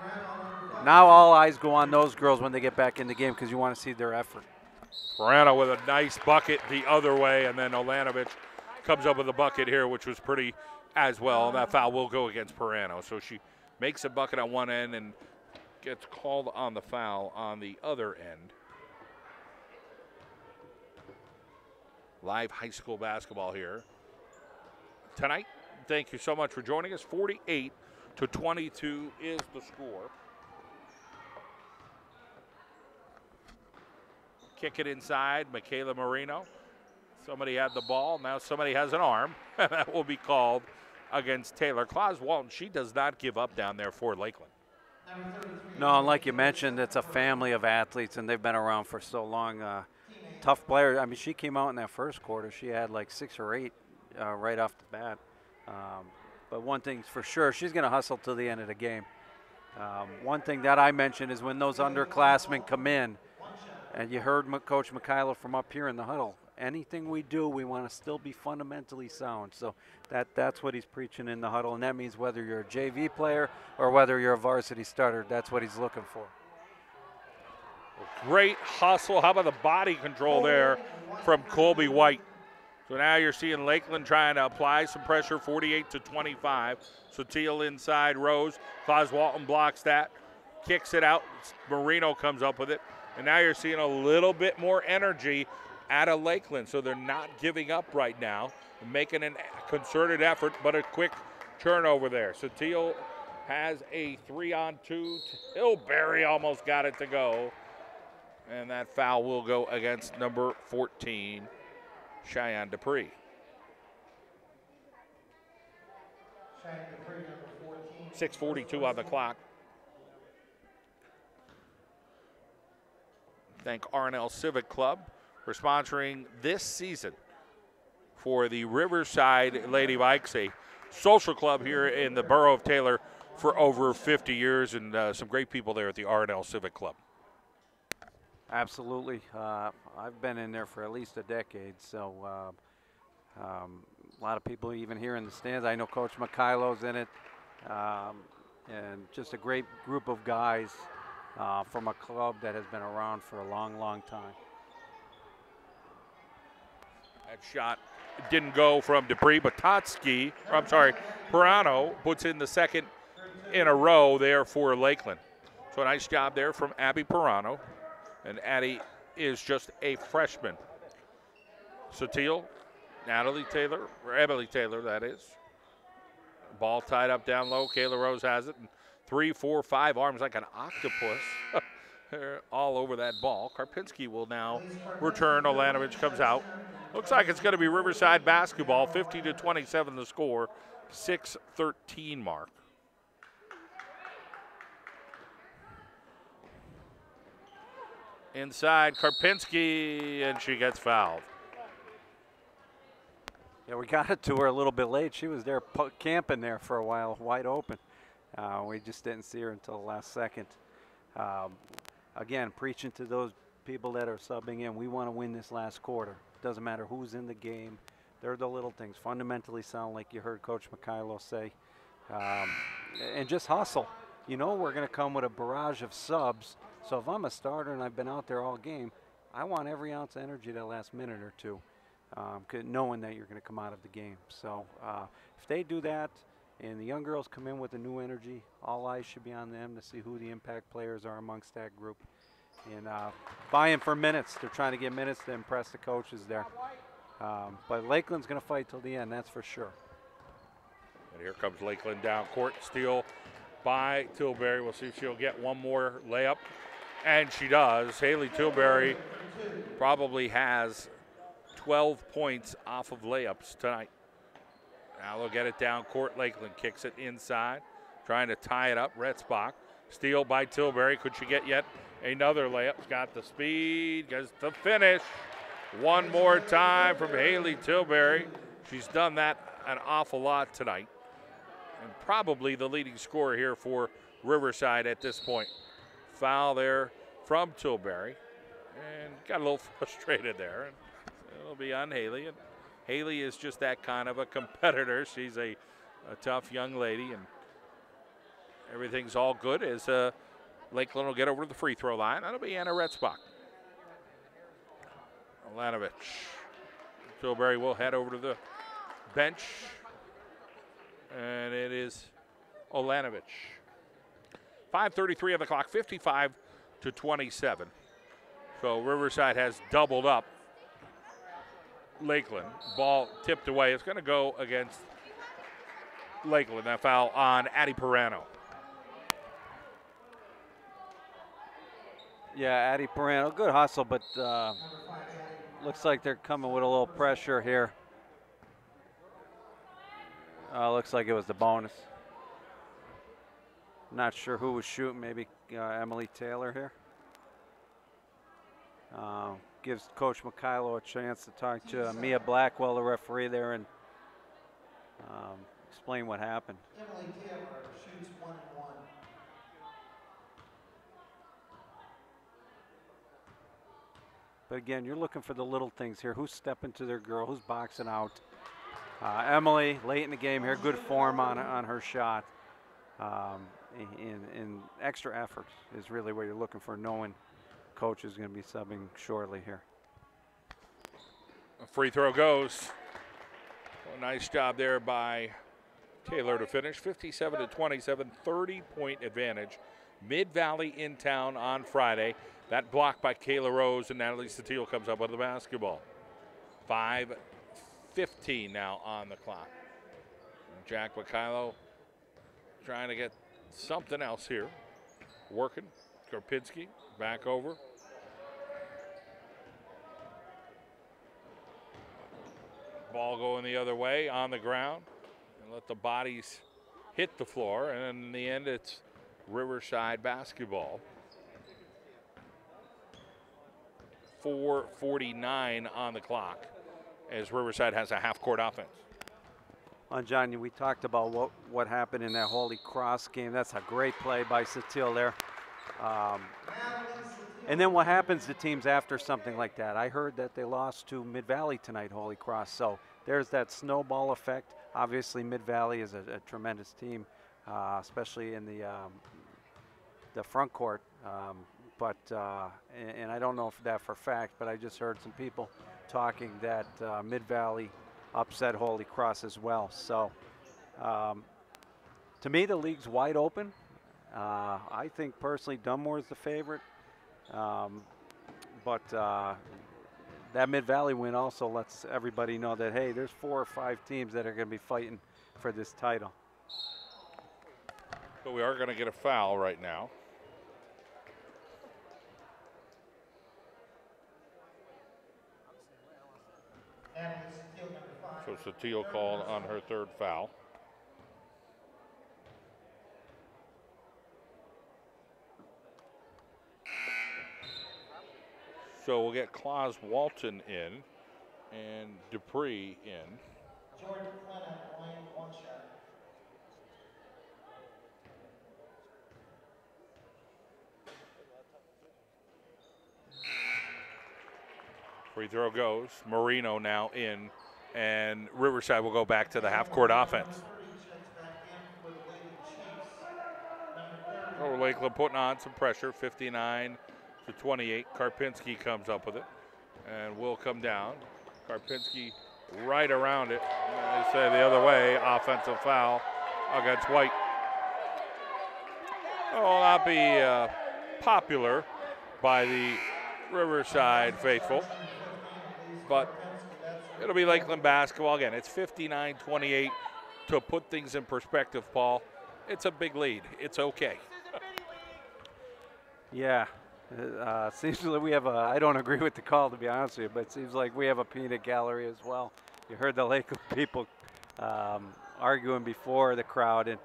Now all eyes go on those girls when they get back in the game because you want to see their effort. Morano with a nice bucket the other way, and then Olanovic comes up with a bucket here, which was pretty as well. That foul will go against Perano. So she makes a bucket on one end and gets called on the foul on the other end. Live high school basketball here tonight. Thank you so much for joining us. 48-22 is the score. Kick it inside, Michaela Marino. Somebody had the ball, now somebody has an arm. That will be called against Taylor. Klaus Walton, she does not give up down there for Lakeland. No, and like you mentioned, it's a family of athletes, and they've been around for so long. Tough player. I mean, she came out in that first quarter. She had like 6 or 8 right off the bat. But one thing's for sure, she's going to hustle to the end of the game. One thing that I mentioned is when those underclassmen come in, and you heard Coach Mikhailo from up here in the huddle, anything we do, we want to still be fundamentally sound. So that's what he's preaching in the huddle, and that means whether you're a JV player or whether you're a varsity starter, that's what he's looking for. Great hustle. How about the body control there from Colby White? So now you're seeing Lakeland trying to apply some pressure, 48-25. So Teal inside, Rose. Klaus Walton blocks that, kicks it out. Marino comes up with it. And now you're seeing a little bit more energy out of Lakeland. So they're not giving up right now, making a concerted effort, but a quick turnover there. So Teal has a 3-on-2. Tilbury almost got it to go. And that foul will go against number 14, Cheyenne Dupree. Cheyenne Dupree, number 14. 6:42 on the clock. Thank Arnell Civic Club for sponsoring this season for the Riverside Lady Vikes, a social club here in the borough of Taylor for over 50 years, and some great people there at the Arnell Civic Club. Absolutely. I've been in there for at least a decade, so a lot of people even here in the stands. I know Coach Mikhailo's in it, and just a great group of guys from a club that has been around for a long, long time. That shot didn't go from Dupree, but Perano puts in the second in a row there for Lakeland. So a nice job there from Abby Perano. And Addie is just a freshman. So Teal, Emily Taylor, that is. Ball tied up down low. Kayla Rose has it. And 3, 4, 5 arms like an octopus. They're all over that ball. Karpinski will now return. Olanovic comes out. Looks like it's going to be Riverside basketball. 50-27 the score. 6:13 mark. Inside Karpinski, and she gets fouled. Yeah, we got it to her a little bit late. She was there camping there for a while, wide open. We just didn't see her until the last second. Again, preaching to those people that are subbing in, we want to win this last quarter. Doesn't matter who's in the game. They're the little things. Fundamentally sound, like you heard Coach Mikhailo say. And just hustle. You know we're going to come with a barrage of subs. So if I'm a starter and I've been out there all game, I want every ounce of energy that last minute or two, knowing that you're going to come out of the game. So if they do that and the young girls come in with a new energy, all eyes should be on them to see who the impact players are amongst that group. And buy in for minutes. They're trying to get minutes to impress the coaches there. But Lakeland's going to fight till the end, that's for sure. And here comes Lakeland down court. Steal by Tilbury. We'll see if she'll get one more layup. And she does. Haley Tilbury probably has 12 points off of layups tonight. Now they'll get it down court. Lakeland kicks it inside, trying to tie it up. Retzbach. Steal by Tilbury. Could she get yet another layup? Got the speed, gets the finish. One more time from Haley Tilbury. She's done that an awful lot tonight. And probably the leading scorer here for Riverside at this point. Foul there from Tilbury. And got a little frustrated there. And it'll be on Haley. And Haley is just that kind of a competitor. She's a tough young lady. And everything's all good as Lakeland will get over to the free throw line. That'll be Anna Retzbach. Olanovich. Tilbury will head over to the bench. And it is Olanovich. 5:33 on the clock, 55-27. So Riverside has doubled up Lakeland. Ball tipped away. It's going to go against Lakeland. That foul on Addie Perano. Yeah, Addie Perano, good hustle, but looks like they're coming with a little pressure here. Looks like it was the bonus. Not sure who was shooting, maybe Emily Taylor here. Gives Coach Mikhailo a chance to talk to Mia Blackwell, the referee there, and explain what happened. Emily Taylor shoots 1-1. But again, you're looking for the little things here. Who's stepping to their girl? Who's boxing out? Emily, late in the game here, good form on her shot. In extra effort is really what you're looking for, knowing coach is going to be subbing shortly here. A free throw goes. A nice job there by Taylor to finish. 57-27, 30-point advantage. Mid-Valley in town on Friday. That block by Kayla Rose, and Natalie Satile comes up with the basketball. 5:15 now on the clock. Jack Mikhailo trying to get something else here. Working. Karpinski back over. Ball going the other way on the ground. And let the bodies hit the floor. And in the end, it's Riverside basketball. 4:49 on the clock as Riverside has a half-court offense. John, we talked about what happened in that Holy Cross game. That's a great play by Satile there. And then what happens to teams after something like that? I heard that they lost to Mid-Valley tonight, Holy Cross. So there's that snowball effect. Obviously, Mid-Valley is a tremendous team, especially in the front court. And I don't know if that for a fact, but I just heard some people talking that Mid-Valley upset Holy Cross as well. So to me, the league's wide open. I think personally Dunmore is the favorite. But that Mid-Valley win also lets everybody know that, hey, there's 4 or 5 teams that are going to be fighting for this title. So we are going to get a foul right now. So Satile called on her third foul. So we'll get Claus Walton in and Dupree in. Jordan Flynn on the line, 1 shot. Free throw goes. Marino now in, and Riverside will go back to the half-court offense. Oh, Lakeland putting on some pressure, 59-28. Karpinski comes up with it, and will come down. Karpinski right around it. They say the other way, offensive foul against White. It will not be popular by the Riverside faithful, but It'll be Lakeland basketball. Again, it's 59-28. To put things in perspective, Paul, it's a big lead. It's okay. Yeah. Seems like we have a, I don't agree with the call, to be honest with you, but it seems like we have a peanut gallery as well. You heard the Lakeland people arguing before the crowd, and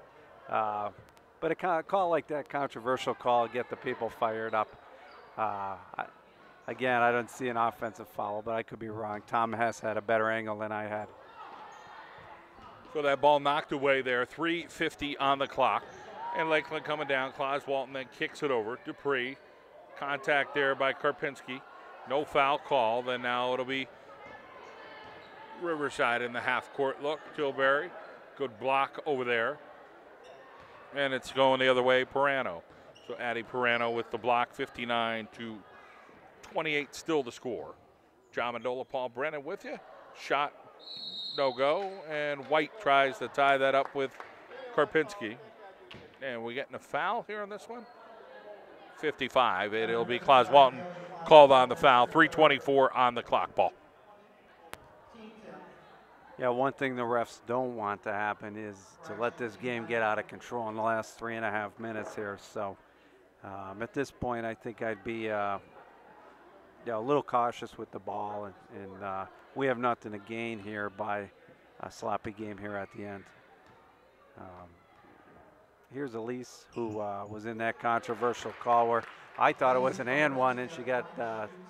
but a call like that, controversial call, get the people fired up. Again, I don't see an offensive foul, but I could be wrong. Tom Hess had a better angle than I had. So that ball knocked away there, 3:50 on the clock. And Lakeland coming down. Claus Walton then kicks it over. Dupree, contact there by Karpinski. No foul call. Then now it'll be Riverside in the half-court look. Tilbury, good block over there. And it's going the other way, Perano. So Addie Perano with the block, 59-28 still the score. John Mendola, Paul Brennan with you. Shot, no go. And White tries to tie that up with Karpinski. And we getting a foul here on this one? 55. It'll be Claus Walton called on the foul. 3:24 on the clock, Paul. Yeah, one thing the refs don't want to happen is to let this game get out of control in the last 3.5 minutes here. So at this point, I think I'd be a little cautious with the ball, and we have nothing to gain here by a sloppy game here at the end. Here's Elise, who was in that controversial call where I thought it was an and one, and she got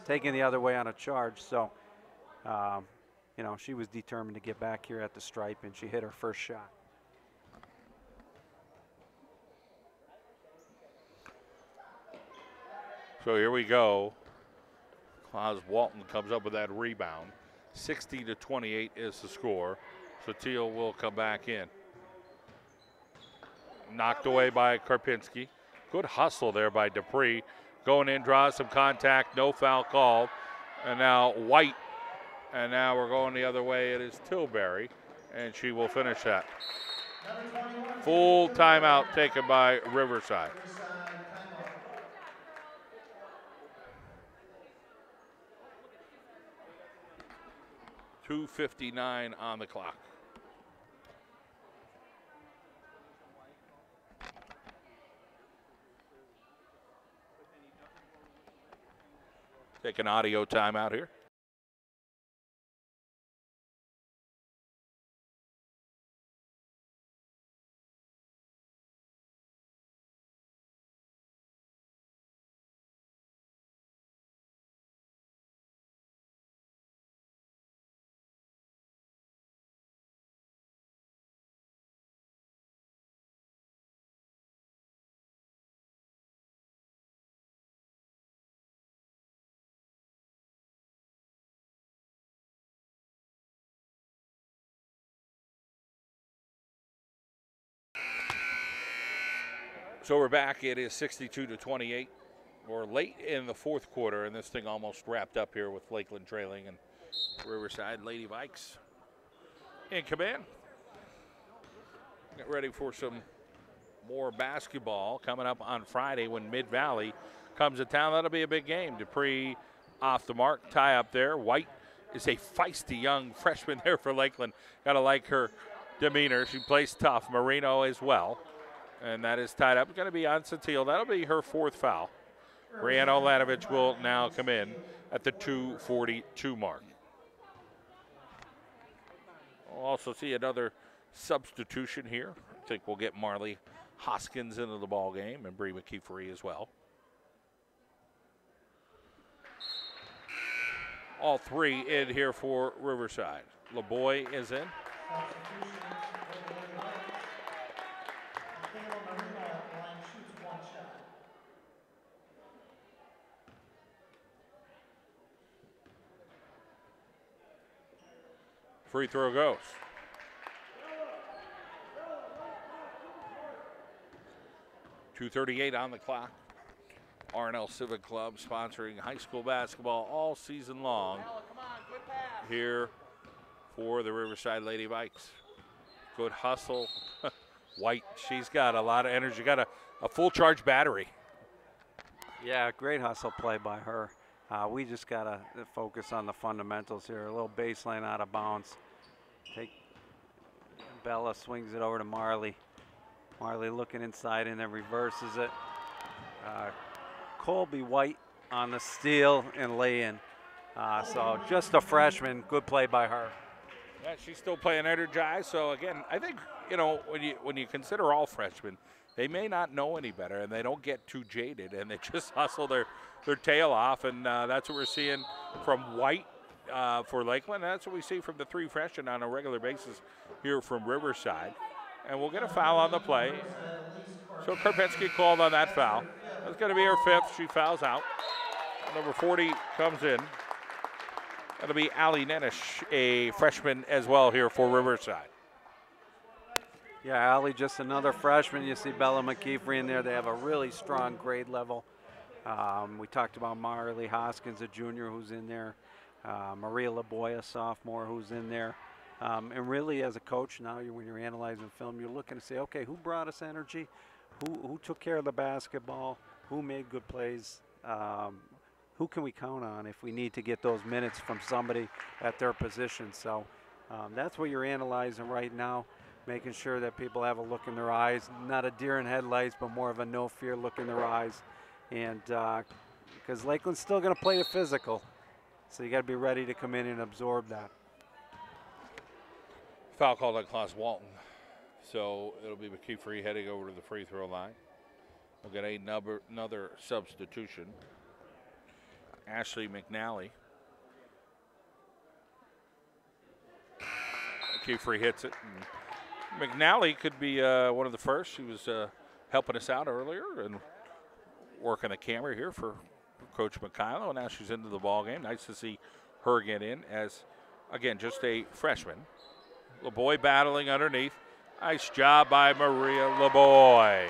taken the other way on a charge. So, you know, she was determined to get back here at the stripe, and she hit her first shot. So here we go. Claus Walton comes up with that rebound. 60-28 is the score. So Teal will come back in. Knocked away by Karpinski. Good hustle there by Dupree. Going in, draws some contact, no foul called. And now White. And now we're going the other way. It is Tilbury, and she will finish that. Full timeout taken by Riverside. .259 on the clock. Take an audio timeout here. So we're back. It is 62-28. We're late in the fourth quarter, and this thing almost wrapped up here with Lakeland trailing and Riverside Lady Vikes in command. Get ready for some more basketball coming up on Friday when Mid-Valley comes to town. That'll be a big game. Dupree off the mark, tie up there. White is a feisty young freshman there for Lakeland. Got to like her demeanor. She plays tough. Marino as well. And that is tied up. It's going to be on Satil. That'll be her fourth foul. Brianna Olanovich will now come in at the 2:42 mark. We'll also see another substitution here. I think we'll get Marley Hoskins into the ball game and Bree McKeefery as well. All three in here for Riverside. LeBoy is in. Free throw goes. .238 on the clock. R&L Civic Club sponsoring high school basketball all season long here for the Riverside Lady Vikes. Good hustle. White, she's got a lot of energy. Got a full charge battery. Yeah, great hustle play by her. We just got to focus on the fundamentals here. A little baseline out of bounds. Bella swings it over to Marley. Marley looking inside and then reverses it. Colby White on the steal and lay-in. So just a freshman, good play by her. Yeah, she's still playing energized. So again, I think when you consider all freshmen, they may not know any better and they don't get too jaded and they just hustle their tail off, and that's what we're seeing from White for Lakeland. That's what we see from the 3 freshmen on a regular basis here from Riverside. And we'll get a foul on the play. So Karpinski called on that foul. That's going to be her 5th. She fouls out. Number 40 comes in. That'll be Allie Nenish, a freshman as well here for Riverside. Yeah, Allie, just another freshman. You see Bella McKeefery in there. They have a really strong grade level. We talked about Marley Hoskins, a junior who's in there. Maria LaBoy, a sophomore who's in there. And really, as a coach now, when you're analyzing film, you're looking to say, okay, who brought us energy? Who took care of the basketball? Who made good plays? Who can we count on if we need to get those minutes from somebody at their position? So that's what you're analyzing right now, making sure that people have a look in their eyes, not a deer in headlights, but more of a no fear look in their eyes. And because Lakeland's still going to play the physical, so you got to be ready to come in and absorb that. Foul called on Klaus Walton. So it'll be McKeefery heading over to the free throw line. We'll get another substitution. Ashley McNally. McKeefery hits it. And McNally could be one of the first. She was helping us out earlier and working the camera here for Coach Mikhailo. And now she's into the ball game. Nice to see her get in as, again, just a freshman. LaBoy battling underneath. Nice job by Maria LaBoy.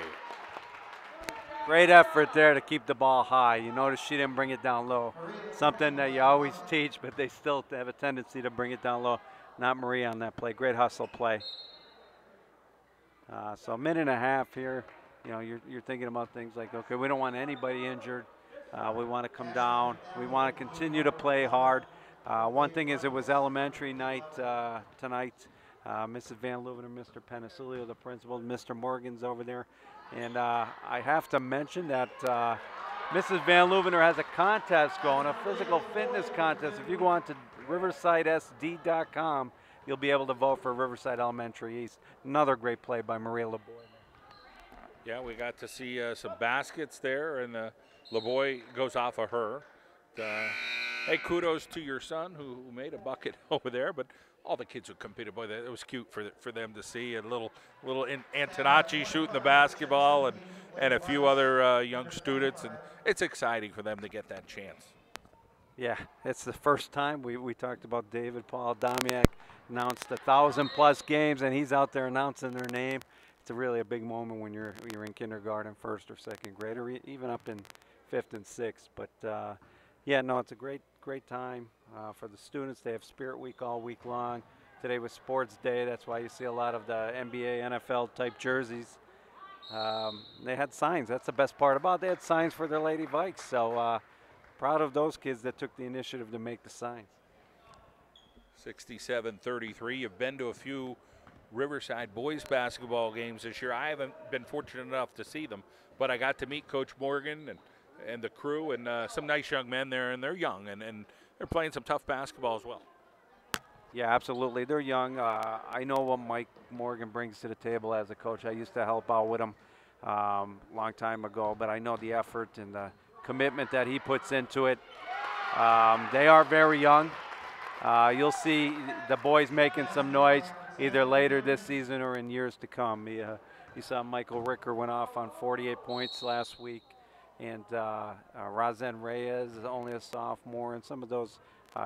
Great effort there to keep the ball high. You notice she didn't bring it down low. Something that you always teach, but they still have a tendency to bring it down low. Not Maria on that play. Great hustle play. So a minute and a half here. You know, you're thinking about things like, okay, we don't want anybody injured. We want to come down. We want to continue to play hard. One thing is it was elementary night tonight. Mrs. Van Leuven and Mr. Penicillio, the principal, Mr. Morgan's over there. And I have to mention that Mrs. Van Leuvener has a contest going, a physical fitness contest. If you go on to riversidesd.com, you'll be able to vote for Riverside Elementary East. Another great play by Maria LaBoy. Yeah, we got to see some baskets there, and LaBoy goes off of her. Hey, kudos to your son who made a bucket over there, but all the kids who competed, boy, it was cute for them to see. A little Antonacci shooting the basketball and a few other young students, and it's exciting for them to get that chance. Yeah, it's the first time we talked about David Paul Damiak announced 1,000+ games, and he's out there announcing their name. It's really a big moment when you're in kindergarten, 1st or 2nd grade, or even up in 5th and 6th. But yeah, no, it's a great time for the students. They have Spirit Week all week long. Today was Sports Day. That's why you see a lot of the NBA, NFL type jerseys. They had signs. That's the best part about it. They had signs for their Lady Vikes. So proud of those kids that took the initiative to make the signs. 67-33. You've been to a few Riverside boys basketball games this year. I haven't been fortunate enough to see them, but I got to meet Coach Morgan and the crew and some nice young men there, and they're young and they're playing some tough basketball as well. Yeah, absolutely. They're young. I know what Mike Morgan brings to the table as a coach. I used to help out with him long time ago, but I know the effort and the commitment that he puts into it. They are very young. You'll see the boys making some noise either later this season or in years to come. You saw Michael Ricker went off on 48 points last week, and Razen Reyes is only a sophomore, and some of those,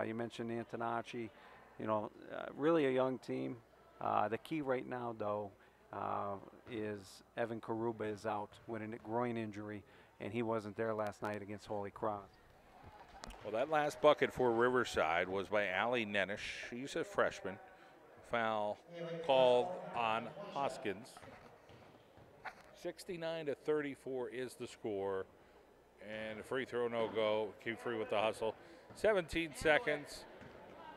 you mentioned Antonacci, really a young team. The key right now, though, is Evan Karuba is out with a groin injury, and he wasn't there last night against Holy Cross. Well, that last bucket for Riverside was by Allie Nenish. She's a freshman. Foul called on Hoskins. 69-34 is the score. And the free throw, no go. Keep free with the hustle. 17 seconds,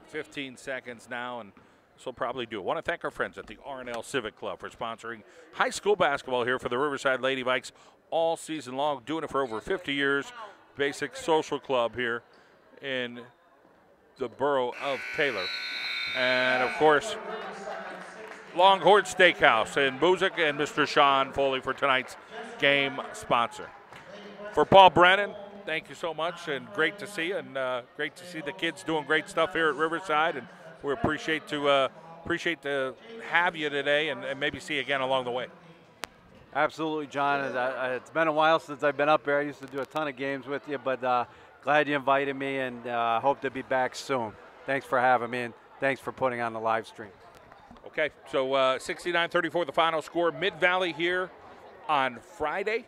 15 seconds now, and this will probably do it. I want to thank our friends at the R&L Civic Club for sponsoring high school basketball here for the Riverside Lady Vikes all season long, doing it for over 50 years. Basic social club here in the borough of Taylor. And, of course, Longhorn Steakhouse in Boozek and Mr. Sean Foley for tonight's game sponsor. For Paul Brennan, thank you so much, and great to see you, and great to see the kids doing great stuff here at Riverside, and we appreciate to have you today, and maybe see you again along the way. Absolutely, John. It's been a while since I've been up here. I used to do a ton of games with you, but glad you invited me, and hope to be back soon. Thanks for having me, and thanks for putting on the live stream. Okay, so 69-34 the final score. Mid-Valley here on Friday,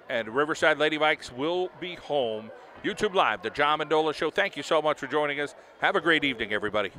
and Riverside Lady Vikes will be home. YouTube Live, the John Mendola Show. Thank you so much for joining us. Have a great evening, everybody.